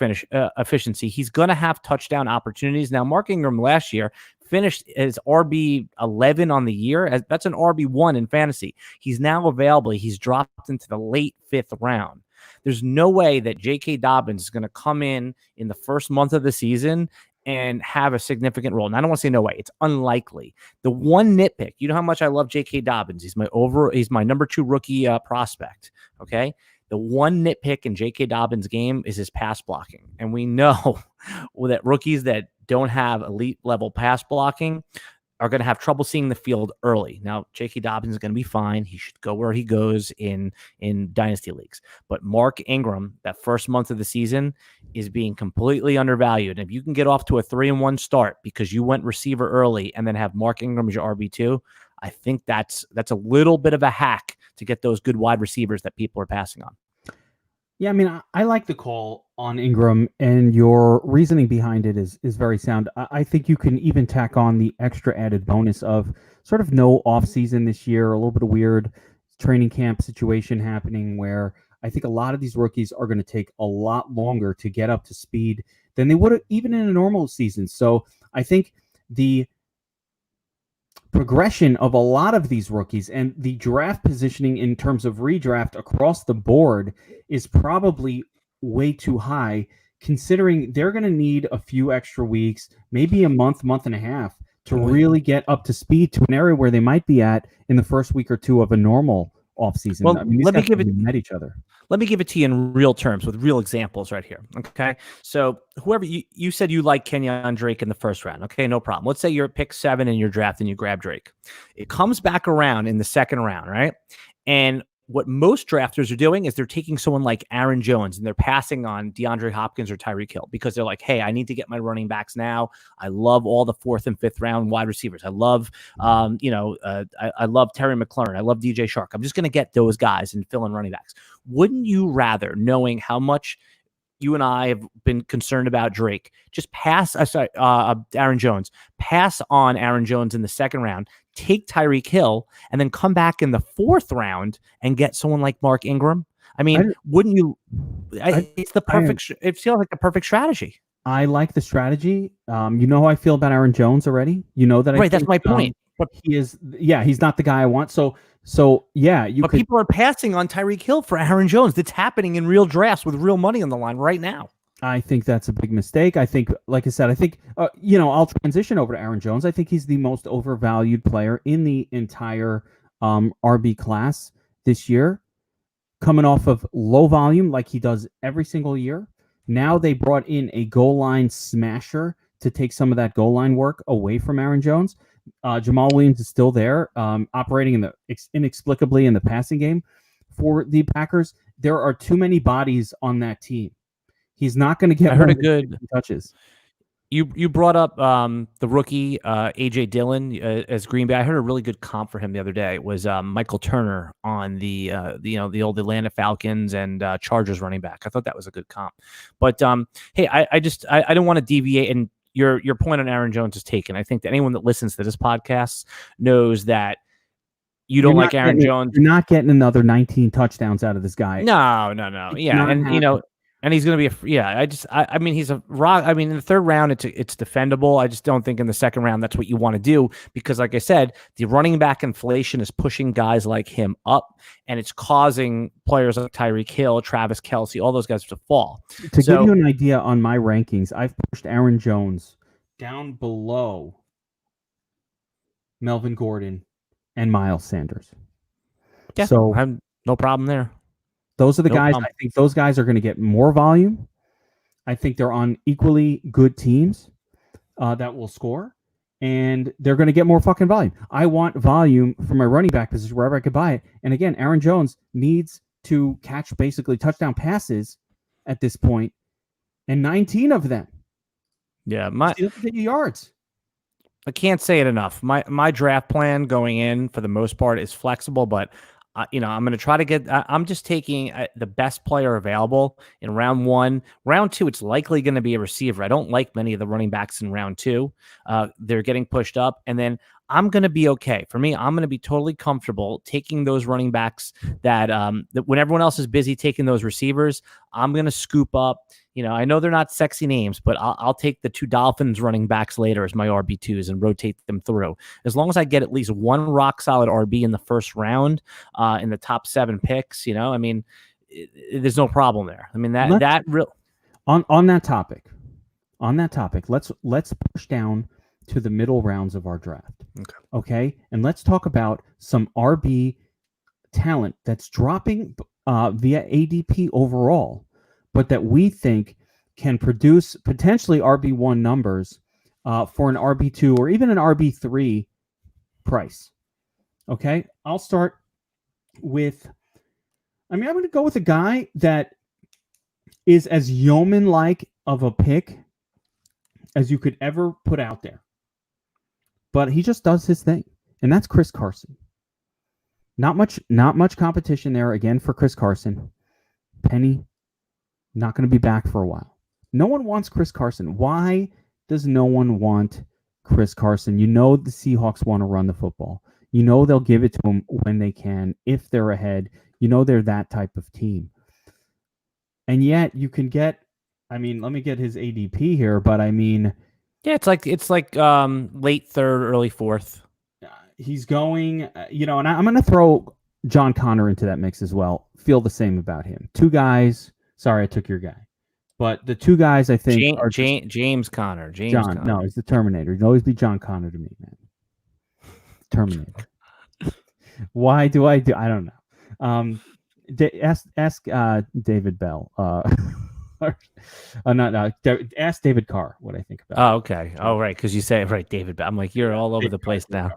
efficiency. He's going to have touchdown opportunities. Now, Mark Ingram last year finished as RB 11 on the year. That's an RB1 in fantasy. He's now available. He's dropped into the late 5th round. There's no way that J.K. Dobbins is going to come in the first month of the season and have a significant role. And I don't want to say no way. It's unlikely. The one nitpick, you know how much I love J.K. Dobbins. He's my number 2 rookie prospect. Okay. The one nitpick in J.K. Dobbins' game is his pass blocking. And we know that rookies that don't have elite level pass blocking are going to have trouble seeing the field early. Now, J.K. Dobbins is going to be fine. He should go where he goes in dynasty leagues. But Mark Ingram, that first month of the season, is being completely undervalued. And if you can get off to a 3-1 start because you went receiver early and then have Mark Ingram as your RB2, I think that's a little bit of a hack to get those good wide receivers that people are passing on. Yeah, I mean, I like the call on Ingram, and your reasoning behind it is very sound. I think you can even tack on the extra added bonus of sort of no offseason this year, a little bit of weird training camp situation happening where I think a lot of these rookies are going to take a lot longer to get up to speed than they would have even in a normal season. So I think the progression of a lot of these rookies and the draft positioning in terms of redraft across the board is probably way too high, considering they're going to need a few extra weeks, maybe a month and a half, to really get up to speed to an area where they might be at in the first week or two of a normal offseason. Well, I mean, let me give it met each other. Let me give it to you in real terms with real examples right here. Okay. So whoever you said you like Kenyan Drake in the first round. Okay. No problem. Let's say you're at pick 7 in your draft and you grab Drake. It comes back around in the second round, right? And what most drafters are doing is they're taking someone like Aaron Jones and they're passing on DeAndre Hopkins or Tyreek Hill because they're like, hey, I need to get my running backs now. I love all the 4th and 5th round wide receivers. I love, I love Terry McLaurin. I love DJ Shark. I'm just going to get those guys and fill in running backs. Wouldn't you rather, knowing how much you and I have been concerned about Drake, just pass, Aaron Jones, pass on Aaron Jones in the second round, take Tyreek Hill, and then come back in the 4th round and get someone like Mark Ingram? I mean, wouldn't you? It's the perfect. It feels like the perfect strategy. I like the strategy. You know how I feel about Aaron Jones already. You know that. Right. That's my point. But he is. Yeah, he's not the guy I want. So yeah, but people are passing on Tyreek Hill for Aaron Jones. That's happening in real drafts with real money on the line right now. I think that's a big mistake. I think, like I said, I'll transition over to Aaron Jones. I think he's the most overvalued player in the entire RB class this year, coming off of low volume like he does every single year. Now they brought in a goal line smasher to take some of that goal line work away from Aaron Jones. Jamal Williams is still there, operating inexplicably in the passing game for the Packers. There are too many bodies on that team. He's not going to get. I heard a good touches. You brought up the rookie AJ Dillon as Green Bay. I heard a really good comp for him the other day. It was Michael Turner on the old Atlanta Falcons and Chargers running back. I thought that was a good comp. But hey, I don't want to deviate. And your point on Aaron Jones is taken. I think that anyone that listens to this podcast knows that you don't like Aaron Jones. You're not getting another 19 touchdowns out of this guy. No. Yeah, and happening. And he's going to be I mean, he's a rock. I mean, in the third round, it's defendable. I just don't think in the second round that's what you want to do because, like I said, the running back inflation is pushing guys like him up, and it's causing players like Tyreek Hill, Travis Kelce, all those guys to fall. To give you an idea on my rankings, I've pushed Aaron Jones down below Melvin Gordon and Miles Sanders. Yeah, so I have no problem there. Those are the guys. I think those guys are going to get more volume. I think they're on equally good teams that will score, and they're going to get more fucking volume. I want volume for my running back position wherever I could buy it. And again, Aaron Jones needs to catch basically touchdown passes at this point, and 19 of them. Yeah, get yards. I can't say it enough. My draft plan going in for the most part is flexible, but I'm going to try to get. I'm just taking the best player available in round 1. Round 2, it's likely going to be a receiver. I don't like many of the running backs in round 2. They're getting pushed up, and then I'm going to be okay. For me, I'm going to be totally comfortable taking those running backs that when everyone else is busy taking those receivers, I'm going to scoop up. I know they're not sexy names, but I'll take the 2 Dolphins running backs later as my RB2s and rotate them through. As long as I get at least one rock solid RB in the first round, in the top 7 picks, I mean, there's no problem there. I mean, on that topic, let's push down to the middle rounds of our draft. Okay. And let's talk about some RB talent that's dropping via ADP overall, but that we think can produce potentially RB1 numbers for an RB2 or even an RB3 price. Okay, I'll start with, I'm going to go with a guy that is as yeoman-like of a pick as you could ever put out there. But he just does his thing, and that's Chris Carson. Not much competition there again for Chris Carson. Penny, not going to be back for a while. No one wants Chris Carson. Why does no one want Chris Carson? The Seahawks want to run the football. They'll give it to him when they can, if they're ahead. They're that type of team. And yet you can get, I mean, let me get his ADP here, but I mean, yeah, it's like late third, early fourth. He's going, and I'm going to throw John Connor into that mix as well. Feel the same about him. Two guys. Sorry, I took your guy. But the two guys I think are James Connor. John. No, he's the Terminator. He'd always be John Connor to me, man. Terminator. Why do I don't know. Ask David Bell. Ask David Carr what I think about. Oh, okay. Oh, right, because you say right, David Bell. I'm like, you're all over the place now.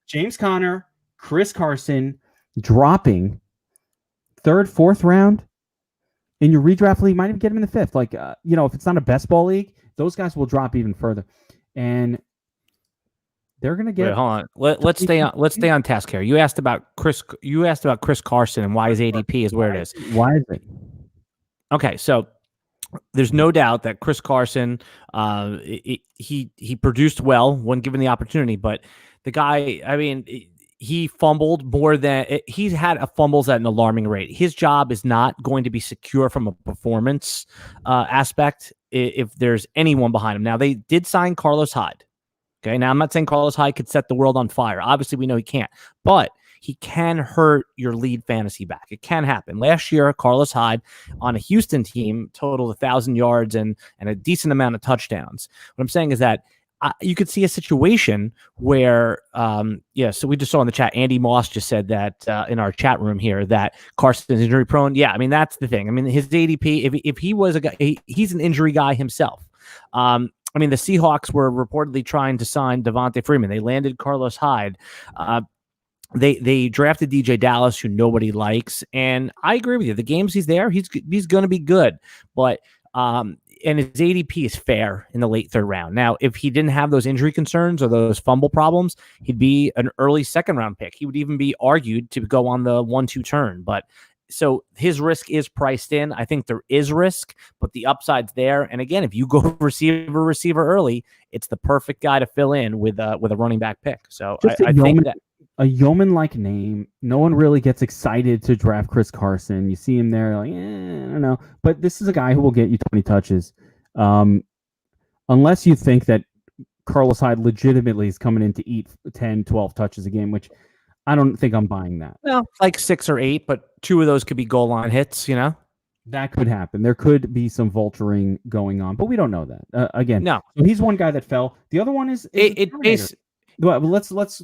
James Conner, Chris Carson dropping third, fourth round. In your redraft league, might even get him in the fifth. Like, if it's not a best ball league, those guys will drop even further, and they're gonna get. Wait, hold on. Let's stay on task here. You asked about Chris Carson and why his ADP is where it is. Why is it? Okay, so there's no doubt that Chris Carson, he produced well when given the opportunity, but the guy, I mean. He fumbled more than he's had fumbles at an alarming rate. His job is not going to be secure from a performance aspect if there's anyone behind him. Now, they did sign Carlos Hyde. Okay, now I'm not saying Carlos Hyde could set the world on fire. Obviously, we know he can't, but he can hurt your lead fantasy back. It can happen. Last year, Carlos Hyde on a Houston team totaled 1,000 yards and a decent amount of touchdowns. What I'm saying is that you could see a situation where, so we just saw in the chat, Andy Moss just said that in our chat room here that Carson's injury prone. Yeah, I mean, that's the thing. I mean, his ADP, if he was a guy, he's an injury guy himself. I mean, the Seahawks were reportedly trying to sign Devontae Freeman. They landed Carlos Hyde. They drafted DJ Dallas, who nobody likes. And I agree with you. The games he's there, he's going to be good. But and his ADP is fair in the late third round. Now, if he didn't have those injury concerns or those fumble problems, he'd be an early second round pick. He would even be argued to go on the 1-2 turn. But so his risk is priced in. I think there is risk, but the upside's there. And again, if you go receiver early, it's the perfect guy to fill in with a running back pick. So I think that a yeoman-like name. No one really gets excited to draft Chris Carson. You see him there, like, I don't know. But this is a guy who will get you 20 touches. Unless you think that Carlos Hyde legitimately is coming in to eat 10, 12 touches a game, which I don't think I'm buying that. Well, like 6 or 8, but 2 of those could be goal line hits, That could happen. There could be some vulturing going on, but we don't know that. Again, no. So he's one guy that fell. The other one is Well,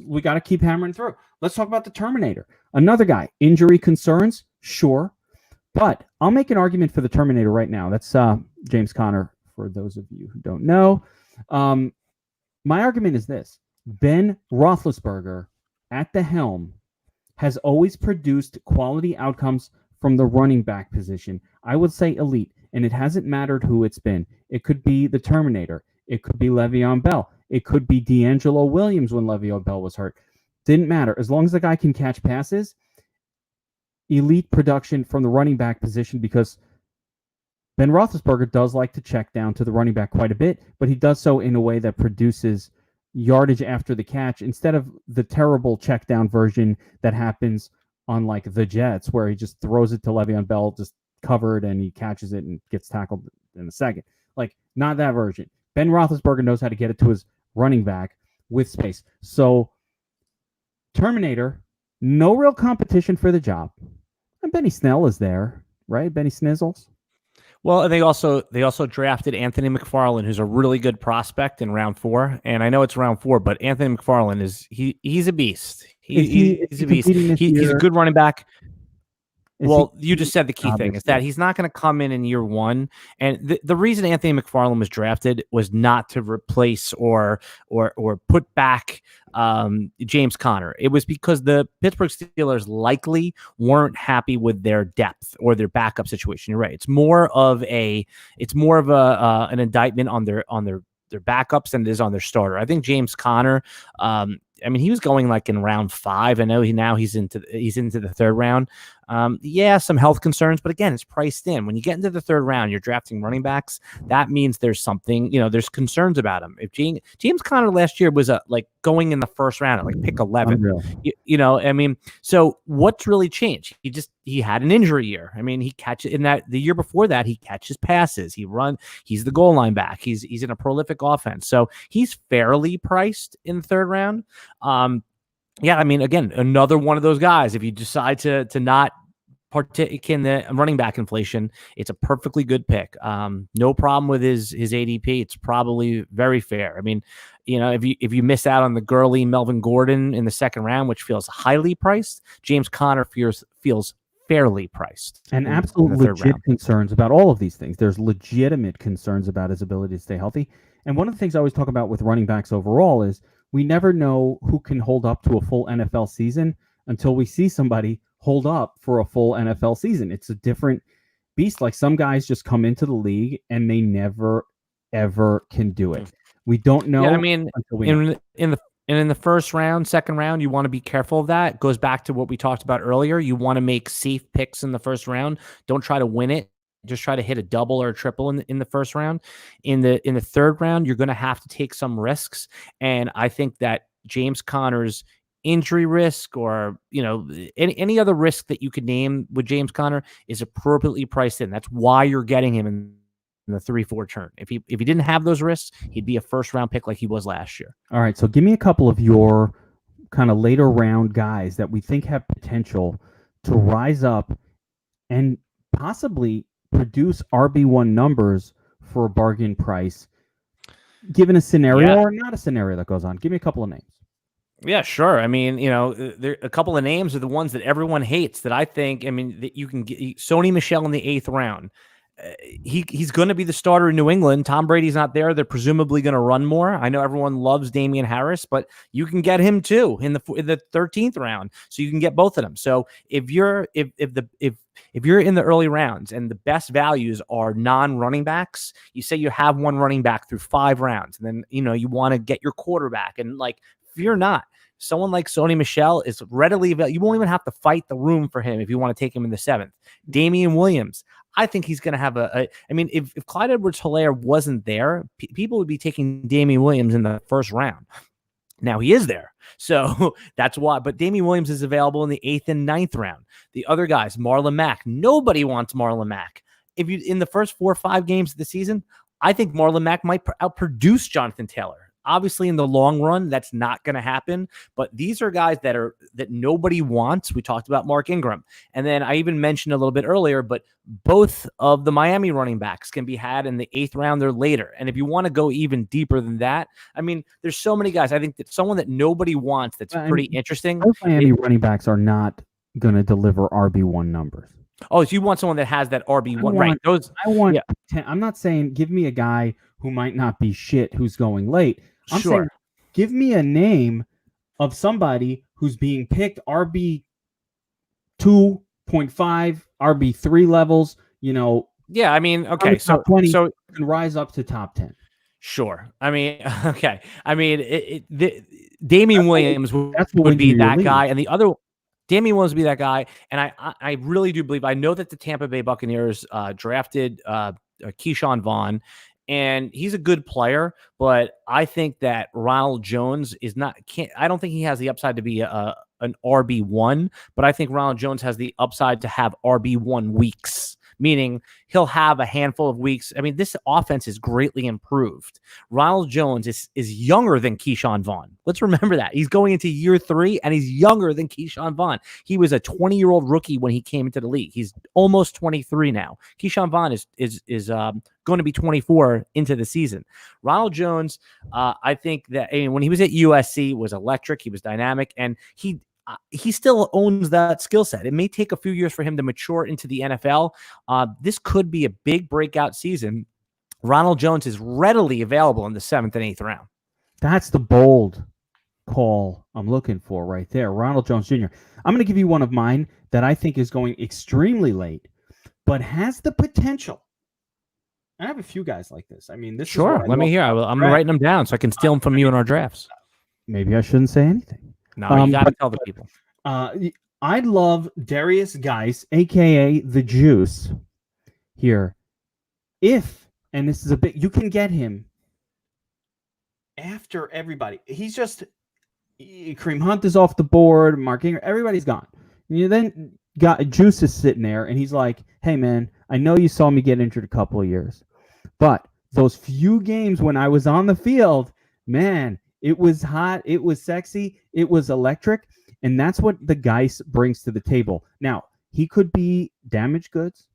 we got to keep hammering through. Let's talk about the Terminator. Another guy, injury concerns, sure, but I'll make an argument for the Terminator right now. That's James Conner, for those of you who don't know. My argument is this: Ben Roethlisberger at the helm has always produced quality outcomes from the running back position. I would say elite, and it hasn't mattered who it's been. It could be the Terminator. It could be Le'Veon Bell. It could be D'Angelo Williams when Le'Veon Bell was hurt. Didn't matter. As long as the guy can catch passes, elite production from the running back position, because Ben Roethlisberger does like to check down to the running back quite a bit, but he does so in a way that produces yardage after the catch instead of the terrible check down version that happens on like the Jets, where he just throws it to Le'Veon Bell, just covered, and he catches it and gets tackled in a second. Like, not that version. Ben Roethlisberger knows how to get it to his running back with space. So, Terminator, no real competition for the job. And Benny Snell is there, right? Benny Snizzles. Well, and they also drafted Anthony Mcfarland, who's a really good prospect in round 4. And I know it's round 4, but Anthony Mcfarland he's a beast. He's a beast. He's a good running back. Well, you just said the key thing is that he's not going to come in year 1. And the reason Anthony Mcfarland was drafted was not to replace or put back James Conner. It was because the Pittsburgh Steelers likely weren't happy with their depth or their backup situation. You're right. It's more of an indictment on their backups than it is on their starter. I think James Conner, he was going like in round 5. I know he's into the third round. Yeah, some health concerns, but again, it's priced in. When you get into the third round, you're drafting running backs. That means there's something, there's concerns about him. If James Conner last year was like going in the first round at like pick 11, so what's really changed? He had an injury year. I mean, he catches in that the year before that, he catches passes. He's the goal line back. He's in a prolific offense. So he's fairly priced in the third round. Yeah, I mean, again, another one of those guys. If you decide to not partake in the running back inflation, it's a perfectly good pick. No problem with his ADP. It's probably very fair. I mean, if you miss out on the Gurley, Melvin Gordon in the second round, which feels highly priced, James Conner feels fairly priced. And absolute legit concerns about all of these things. There's legitimate concerns about his ability to stay healthy. And one of the things I always talk about with running backs overall is we never know who can hold up to a full NFL season until we see somebody hold up for a full NFL season. It's a different beast. Like some guys just come into the league and they never, ever can do it. We don't know. Yeah, I mean, in the first round, second round, you want to be careful of that. It goes back to what we talked about earlier. You want to make safe picks in the first round. Don't try to win it. Just try to hit a double or a triple in the first round. In the third round, you're going to have to take some risks. And I think that James Conner's injury risk or any other risk that you could name with James Conner is appropriately priced in. That's why you're getting him in the 3-4 turn. If he didn't have those risks, he'd be a first round pick like he was last year. All right, so give me a couple of your kind of later round guys that we think have potential to rise up and possibly produce RB1 numbers for a bargain price, given a scenario or not a scenario that goes on. Give me a couple of names. Yeah, sure. I mean, there a couple of names are the ones that everyone hates that I think, that you can get. Sony Michele in the 8th round. He's going to be the starter in New England. Tom Brady's not there. They're presumably going to run more. I know everyone loves Damian Harris, but you can get him too in the 13th round. So you can get both of them. So if you're in the early rounds and the best values are non-running backs, you say you have one running back through 5 rounds, and then you want to get your quarterback, and fear not. Someone like Sony Michele is readily available. You won't even have to fight the room for him if you want to take him in the 7th. Damian Williams, I think he's going to have if Clyde Edwards-Helaire wasn't there, people would be taking Damian Williams in the first round. Now he is there. So that's why. But Damian Williams is available in the 8th and 9th round. The other guys, Marlon Mac. Nobody wants Marlon Mac. In the first 4 or 5 games of the season, I think Marlon Mac might outproduce Jonathan Taylor. Obviously, in the long run, that's not going to happen. But these are guys that nobody wants. We talked about Mark Ingram. And then I even mentioned a little bit earlier, but both of the Miami running backs can be had in the 8th round or later. And if you want to go even deeper than that, there's so many guys. I think that someone that nobody wants that's pretty interesting. Those Miami running backs are not going to deliver RB1 numbers. Oh, so you want someone that has that RB1, right? I'm not saying give me a guy who might not be shit who's going late. I'm saying give me a name of somebody who's being picked RB 2.5, RB3 levels, Yeah, okay. So can rise up to top 10. Sure. Okay. Damian Williams would be that guy, and the other Damian Williams would be that guy. And I really do believe, I know that the Tampa Bay Buccaneers drafted Keyshawn Vaughn, and he's a good player, but I think that Ronald Jones I don't think he has the upside to be an RB1, but I think Ronald Jones has the upside to have RB1 weeks, meaning he'll have a handful of weeks. This offense is greatly improved. Ronald Jones is younger than Keyshawn Vaughn. Let's remember that. He's going into year 3, and he's younger than Keyshawn Vaughn. He was a 20-year-old rookie when he came into the league. He's almost 23 now. Keyshawn Vaughn is going to be 24 into the season. Ronald Jones, I think that when he was at USC, was electric. He was dynamic, and he still owns that skill set. It may take a few years for him to mature into the NFL. This could be a big breakout season. Ronald Jones is readily available in the 7th and 8th round. That's the bold call I'm looking for right there. Ronald Jones Jr. I'm going to give you one of mine that I think is going extremely late, but has the potential. I have a few guys like this. This sure. Let me hear. I'm writing them down so I can steal them from you in our drafts. Maybe I shouldn't say anything. No, you got to tell the people. I'd love Darius Geis, aka the Juice, here. If, and this is a bit, you can get him after everybody. He's just Kareem Hunt is off the board, Mark Ingram, everybody's gone. You then got Juice is sitting there, and he's like, "Hey man, I know you saw me get injured a couple of years, but those few games when I was on the field, man, it was hot, it was sexy, it was electric." And that's what the Geis brings to the table. Now, he could be damaged goods.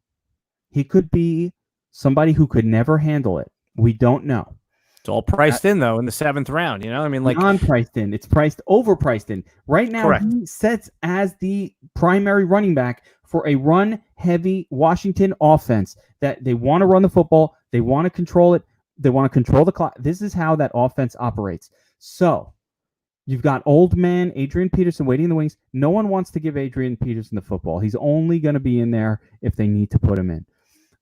He could be somebody who could never handle it. We don't know. It's all priced in, though, in the 7th round. You know, I mean, like non-priced in. It's overpriced in. Right now, correct. He sets as the primary running back for a run-heavy Washington offense that they want to run the football. They want to control it. They want to control the clock. This is how that offense operates. So you've got old man Adrian Peterson waiting in the wings. No one wants to give Adrian Peterson the football. He's only going to be in there if they need to put him in.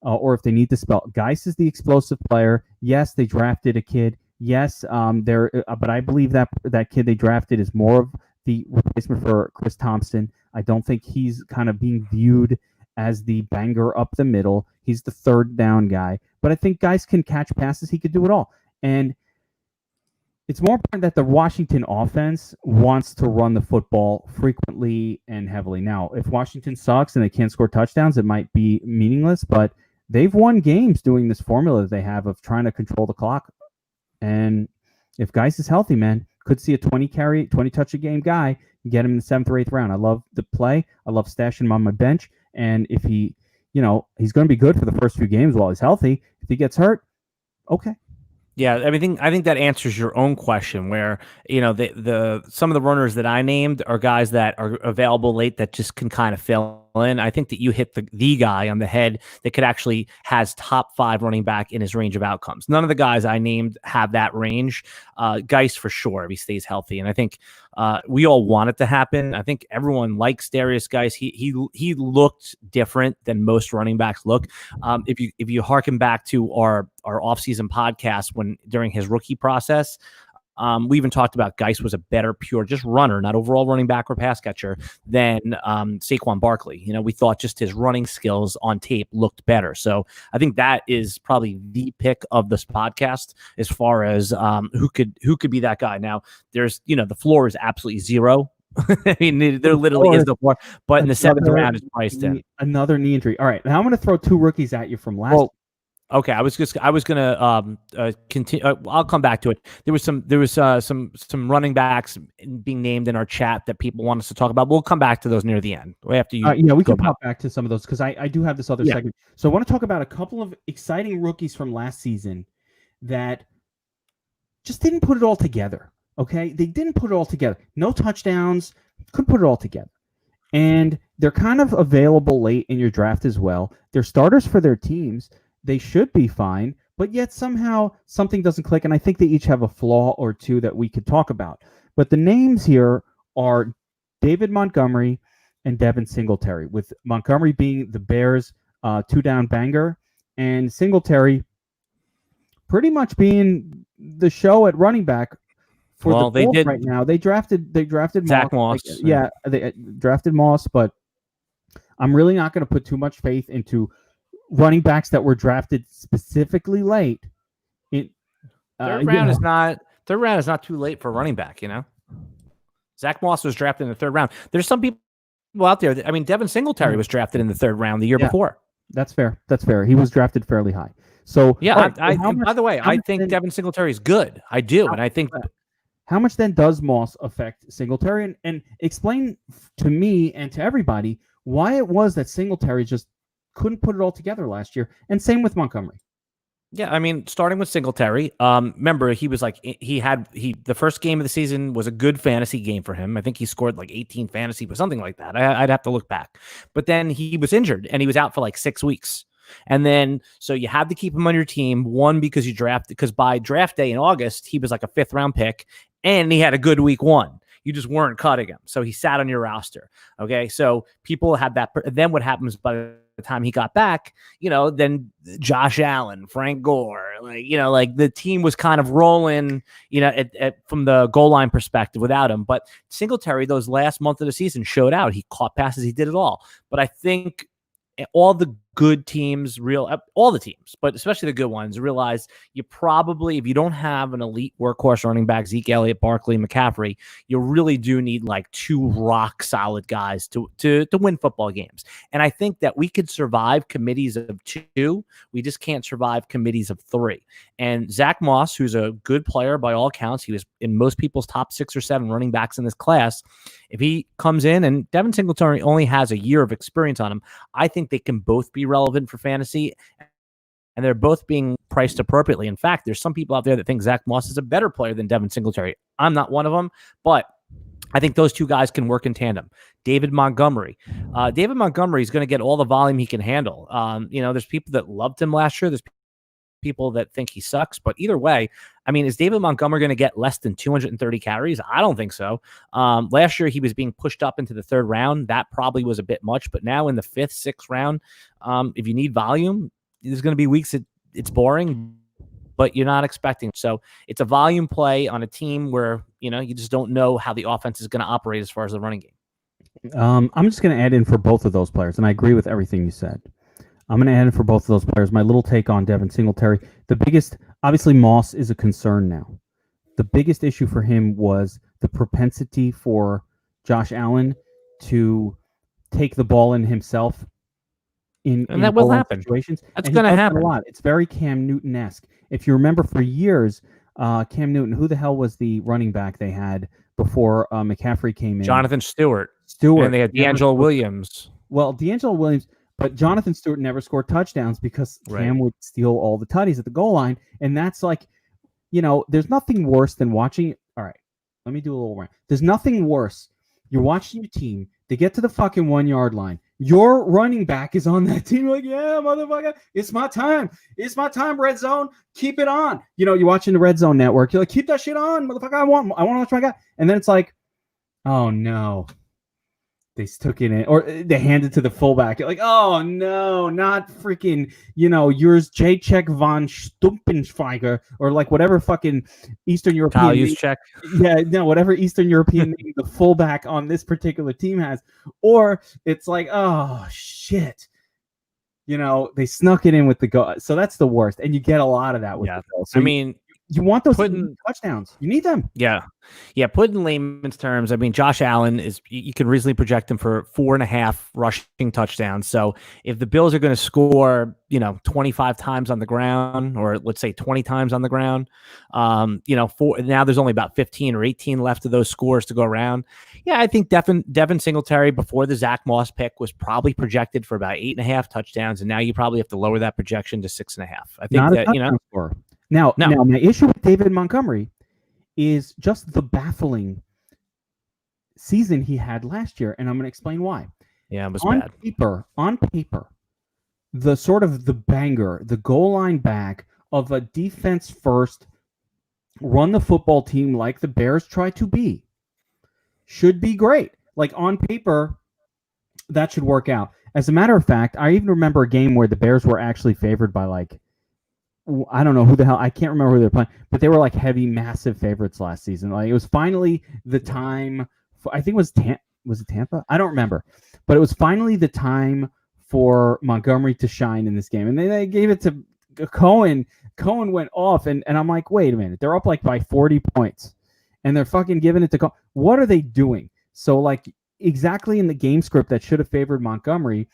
Or if they need to spell. Geis is the explosive player. Yes, they drafted a kid. Yes, but I believe that kid they drafted is more of the replacement for Chris Thompson. I don't think he's kind of being viewed as the banger up the middle. He's the third down guy. But I think Geis can catch passes. He could do it all. And it's more important that the Washington offense wants to run the football frequently and heavily. Now, if Washington sucks and they can't score touchdowns, it might be meaningless, but they've won games doing this formula that they have of trying to control the clock. And if Geis is healthy, man, could see a 20 touch a game guy, get him in the 7th or 8th round. I love the play. I love stashing him on my bench. And if he, he's going to be good for the first few games while he's healthy. If he gets hurt, okay. Yeah, I think that answers your own question. Where the some of the runners that I named are guys that are available late that just can kind of fill in. I think that you hit the guy on the head that could actually has top 5 running back in his range of outcomes. None of the guys I named have that range. Geis for sure if he stays healthy, and I think we all want it to happen. I think everyone likes Darius Geis. He looked different than most running backs look. If you harken back to our offseason podcast during his rookie process, we even talked about Geis was a better pure just runner, not overall running back or pass catcher than Saquon Barkley. We thought just his running skills on tape looked better. So I think that is probably the pick of this podcast as far as who could be that guy. Now there's the floor is absolutely zero. I mean, there literally is the floor, but in the 7th round is priced in. Another knee injury. All right, now I'm going to throw 2 rookies at you from last. Okay, I was gonna continue. I'll come back to it. There was some running backs being named in our chat that people want us to talk about. We'll come back to those near the end. After you, we can pop back to some of those because I do have this other segment. So I want to talk about a couple of exciting rookies from last season that just didn't put it all together. Okay, they didn't put it all together. No touchdowns, couldn't put it all together. And they're kind of available late in your draft as well. They're starters for their teams. They should be fine, but yet somehow something doesn't click, and I think they each have a flaw or two that we could talk about. But the names here are David Montgomery and Devin Singletary, with Montgomery being the Bears' 2-down banger, and Singletary pretty much being the show at running back for the Colts right now. They drafted Zach Moss. They drafted Moss, but I'm really not going to put too much faith into running backs that were drafted specifically late. Third round is not too late for a running back. Zach Moss was drafted in the 3rd round. There's some people out there. Devin Singletary was drafted in the 3rd round the year before. That's fair. He was drafted fairly high. So by the way, I think Devin Singletary is good. I do, and I think. How much then does Moss affect Singletary? And explain to me and to everybody why it was that Singletary just couldn't put it all together last year, and same with Montgomery. Yeah, starting with Singletary, remember he was like the first game of the season was a good fantasy game for him. I think he scored like 18 fantasy or something like that. I'd have to look back, but then he was injured and he was out for like 6 weeks. And then so you had to keep him on your team. One, because by draft day in August he was like a 5th round pick, and he had a good week 1. You just weren't cutting him, so he sat on your roster. Okay, so people had that. Then what happens by the time he got back, then Josh Allen, Frank Gore, like the team was kind of rolling, from the goal line perspective without him. But Singletary, those last month of the season showed out. He caught passes. He did it all. But I think all the good teams, all the teams, but especially the good ones, realize you probably, if you don't have an elite workhorse running back, Zeke Elliott, Barkley, McCaffrey, you really do need like two rock solid guys to win football games. And I think that we could survive committees of 2. We just can't survive committees of 3. And Zach Moss, who's a good player by all accounts, he was in most people's top 6 or 7 running backs in this class. If he comes in, and Devin Singletary only has a year of experience on him, I think they can both be relevant for fantasy, and they're both being priced appropriately. In fact, there's some people out there that think Zach Moss is a better player than Devin Singletary. I'm not one of them, but I think those two guys can work in tandem. David Montgomery. David Montgomery is going to get all the volume he can handle. There's people that loved him last year. There's people that think he sucks, but either way, I mean, is David Montgomery going to get less than 230 carries? I don't think so. Last year, he was being pushed up into the 3rd round. That probably was a bit much, but now in the 5th, 6th round, if you need volume, there's going to be weeks it's boring, but you're not expecting. So it's a volume play on a team where, you just don't know how the offense is going to operate as far as the running game. I'm just going to add in for both of those players, and I agree with everything you said. I'm going to add in for both of those players. My little take on Devin Singletary. Obviously, Moss is a concern now. The biggest issue for him was the propensity for Josh Allen to take the ball in himself in that will happen. Situations. That's going to happen a lot. It's very Cam Newton-esque. If you remember for years, Cam Newton, who the hell was the running back they had before McCaffrey came in? Jonathan Stewart. And they had D'Angelo Williams. Well, D'Angelo Williams... But Jonathan Stewart never scored touchdowns because Cam would steal all the tutties at the goal line. And that's like, there's nothing worse than watching. All right, let me do a little rant. There's nothing worse. You're watching your team. They get to the fucking 1-yard line. Your running back is on that team. Like, yeah, motherfucker, it's my time. It's my time, red zone. Keep it on. You're watching the red zone network. You're like, keep that shit on, motherfucker. I want to watch my guy. And then it's like, oh, no. They took it in, or they handed to the fullback. Like, oh no, not freaking, yours, Jacek von Stumpfensteiger, or like whatever fucking Eastern European. Check. Yeah, no, whatever Eastern European name the fullback on this particular team has. Or it's like, oh shit, they snuck it in with the go. So that's the worst, and you get a lot of that with the goal. So you want those touchdowns. You need them. Yeah. Put in layman's terms, I mean, Josh Allen you can reasonably project him for 4.5 rushing touchdowns. So if the Bills are going to score, 25 times on the ground, or let's say 20 times on the ground, now there's only about 15 or 18 left of those scores to go around. Yeah, I think Devin Singletary before the Zach Moss pick was probably projected for about 8.5 touchdowns. And now you probably have to lower that projection to 6.5. I think that, score. Now, my issue with David Montgomery is just the baffling season he had last year, and I'm going to explain why. Yeah, it was on bad. On paper, the sort of the banger, the goal line back of a defense first, run the football team like the Bears try to be, should be great. Like on paper, that should work out. As a matter of fact, I even remember a game where the Bears were actually favored by like, I don't know who the hell, I can't remember who they were playing, but they were like heavy, massive favorites last season. Like it was finally the time I think it was it Tampa? I don't remember, but it was finally the time for Montgomery to shine in this game. And then they gave it to Cohen. Cohen went off, and I'm like, wait a minute, they're up like by 40 points, and they're fucking giving it to Cohen. What are they doing? So like exactly in the game script that should have favored Montgomery,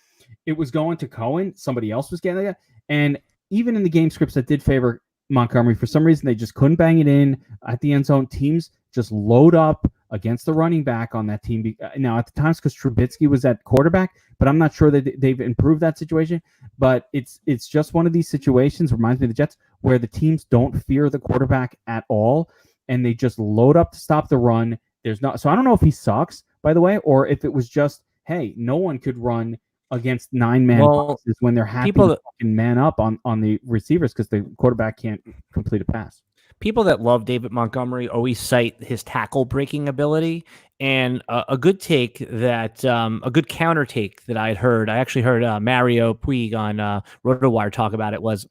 it was going to Cohen. Somebody else was getting it, and even in the game scripts that did favor Montgomery, for some reason, they just couldn't bang it in at the end zone. Teams just load up against the running back on that team. Now, at the times, because Trubisky was at quarterback, but I'm not sure that they've improved that situation. But it's just one of these situations, reminds me of the Jets, where the teams don't fear the quarterback at all, and they just load up to stop the run. So I don't know if he sucks, by the way, or if it was just, hey, no one could run against 9-man boxes when they're happy to fucking man up on the receivers because the quarterback can't complete a pass. People that love David Montgomery always cite his tackle breaking ability, And a good take that a good counter take that I had heard. I actually heard Mario Puig on RotoWire talk about it. Was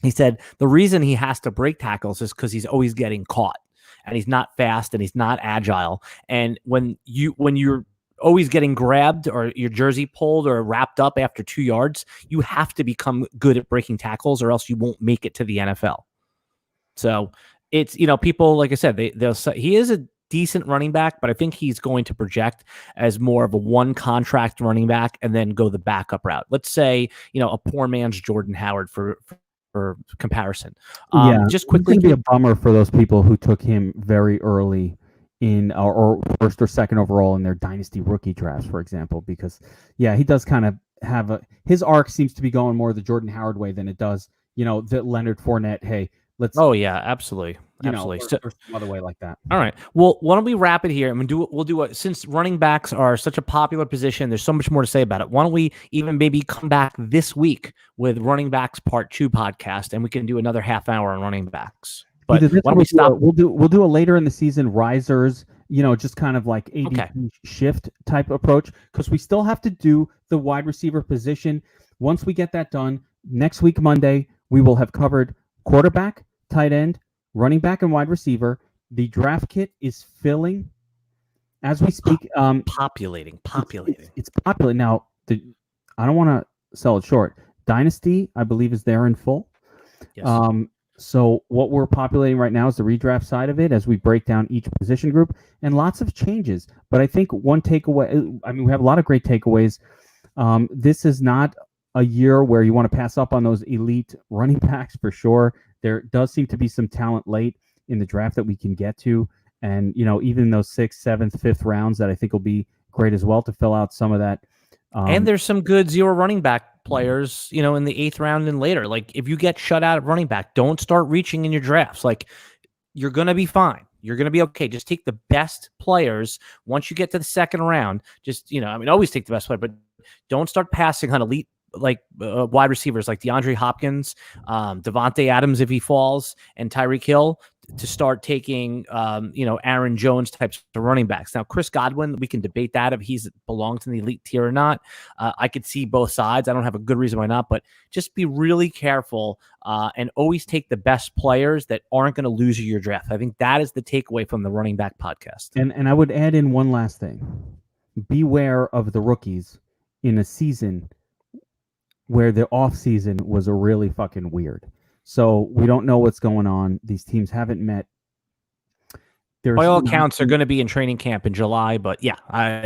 he said the reason he has to break tackles is because he's always getting caught, and he's not fast and he's not agile. And when you're always getting grabbed or your jersey pulled or wrapped up after 2 yards, you have to become good at breaking tackles, or else you won't make it to the NFL. So it's, people, like I said, they'll say he is a decent running back, but I think he's going to project as more of a one contract running back and then go the backup route. Let's say, a poor man's Jordan Howard for comparison. Just quickly, it's going to be a bummer for those people who took him very early in or first or second overall in their dynasty rookie drafts, for example, because he does kind of have his arc seems to be going more the Jordan Howard way than it does, the Leonard Fournette. Hey, let's. Oh yeah, absolutely. Absolutely. Or some other way like that. All right. Well, why don't we wrap it here? And we'll do it since running backs are such a popular position. There's so much more to say about it. Why don't we even maybe come back this week with Running Backs Part 2 podcast, and we can do another half hour on running backs. But why don't we stop? We'll do a later in the season risers. Just kind of like ADP shift type approach, because we still have to do the wide receiver position. Once we get that done, next week Monday we will have covered quarterback, tight end, running back, and wide receiver. The draft kit is filling as we speak. Populating. It's populating now. I don't want to sell it short. Dynasty, I believe, is there in full. Yes. So what we're populating right now is the redraft side of it as we break down each position group, and lots of changes. But I think one takeaway, we have a lot of great takeaways. This is not a year where you want to pass up on those elite running backs for sure. There does seem to be some talent late in the draft that we can get to. And, even those 6th, 7th, 5th rounds that I think will be great as well to fill out some of that. And there's some good zero running back players, in the 8th round and later. Like, if you get shut out at running back, don't start reaching in your drafts. Like, you're going to be fine. You're going to be okay. Just take the best players. Once you get to the 2nd round, just, always take the best player, but don't start passing on elite wide receivers like DeAndre Hopkins, Devontae Adams if he falls, and Tyreek Hill, to start taking Aaron Jones types of running backs. Now, Chris Godwin, we can debate that if he's belongs in the elite tier or not. I could see both sides. I don't have a good reason why not, but just be really careful and always take the best players that aren't going to lose you your draft. I think that is the takeaway from the running back podcast. And I would add in one last thing. Beware of the rookies in a season where the off season was a really fucking weird. So we don't know what's going on. These teams haven't met. By all accounts, they're going to be in training camp in July. But yeah,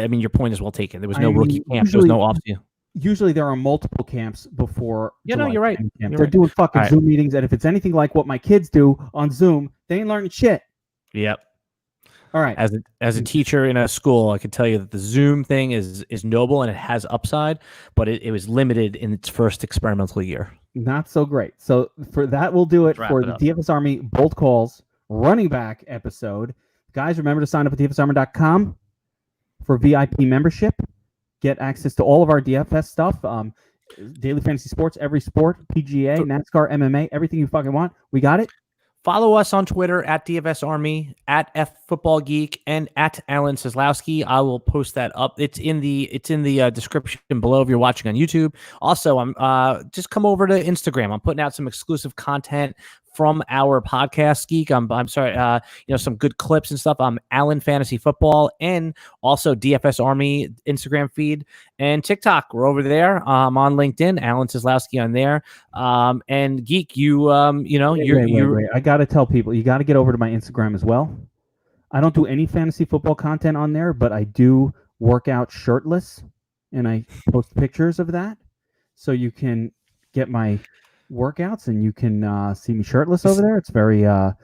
your point is well taken. There was no rookie camp. There was no off season. Usually there are multiple camps before. July you're right. They're doing fucking Zoom meetings, and if it's anything like what my kids do on Zoom, they ain't learning shit. Yep. All right. As a teacher in a school, I can tell you that the Zoom thing is noble and it has upside, but it was limited in its first experimental year. Not so great. So for that, we'll do it for the DFS Army Bold Calls running back episode. Guys, remember to sign up at DFSARMY.com for VIP membership. Get access to all of our DFS stuff. Daily fantasy sports, every sport, PGA, NASCAR, MMA, everything you fucking want. We got it. Follow us on Twitter at DFSARMY, at FFootballGeek, and at Alan Seslowsky. I will post that up. It's in the description below if you're watching on YouTube. Also, I'm just come over to Instagram. I'm putting out some exclusive content from our podcast, Geek. I'm sorry, some good clips and stuff. I'm AlanFantasyFoottball, and also DFS Army Instagram feed and TikTok. We're over there. I'm on LinkedIn, Alan Seslowsky on there. And Geek, wait. I got to tell people, you got to get over to my Instagram as well. I don't do any fantasy football content on there, but I do work out shirtless, and I post pictures of that, so you can get my workouts and you can see me shirtless over there. It's very I'm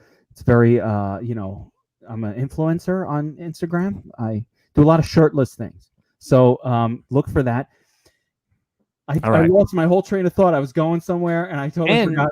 an influencer on Instagram. I do a lot of shirtless things, so look for that. I lost my whole train of thought. I was going somewhere and I totally forgot.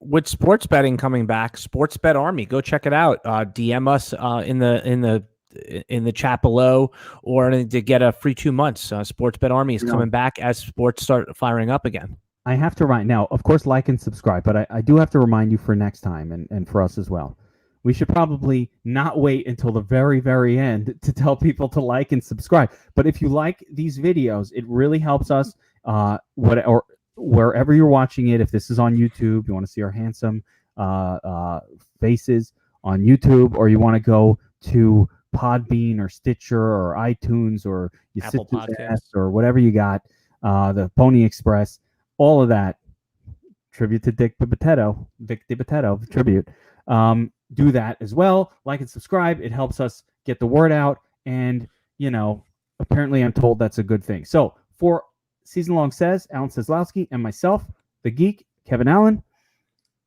With sports betting coming back, Sports Bet Army, go check it out. DM us in the chat below, or to get a free 2 months. Sports Bet Army is coming back as sports start firing up again. I have to now, of course, like and subscribe, but I do have to remind you for next time and for us as well. we should probably not wait until the very, very end to tell people to like and subscribe. But if you like these videos, it really helps us. Or wherever you're watching it, if this is on YouTube, you want to see our handsome faces on YouTube, or you want to go to Podbean or Stitcher or iTunes or Apple Podcasts or whatever you got, the Pony Express, all of that. Tribute to Vic DiPotetto tribute. Do that as well. Like and subscribe. It helps us get the word out. And, apparently I'm told that's a good thing. So for Season Long Says, Alan Seslowsky, and myself, the Geek, Kevin Allen,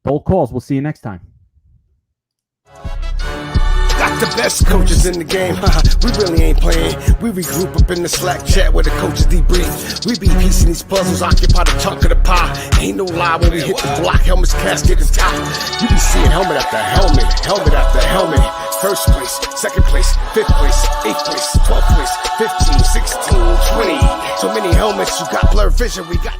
bold calls. We'll see you next time. Got the best coaches in the game, we really ain't playing. We regroup up in the Slack chat where the coaches debrief. We be piecing these puzzles, occupy the chunk of the pie. Ain't no lie when we hit the block, helmets casket is top. You be seeing helmet after helmet, helmet after helmet. First place, second place, fifth place, eighth place, 12th place, 15, 16, 20. So many helmets, you got blurred vision, we got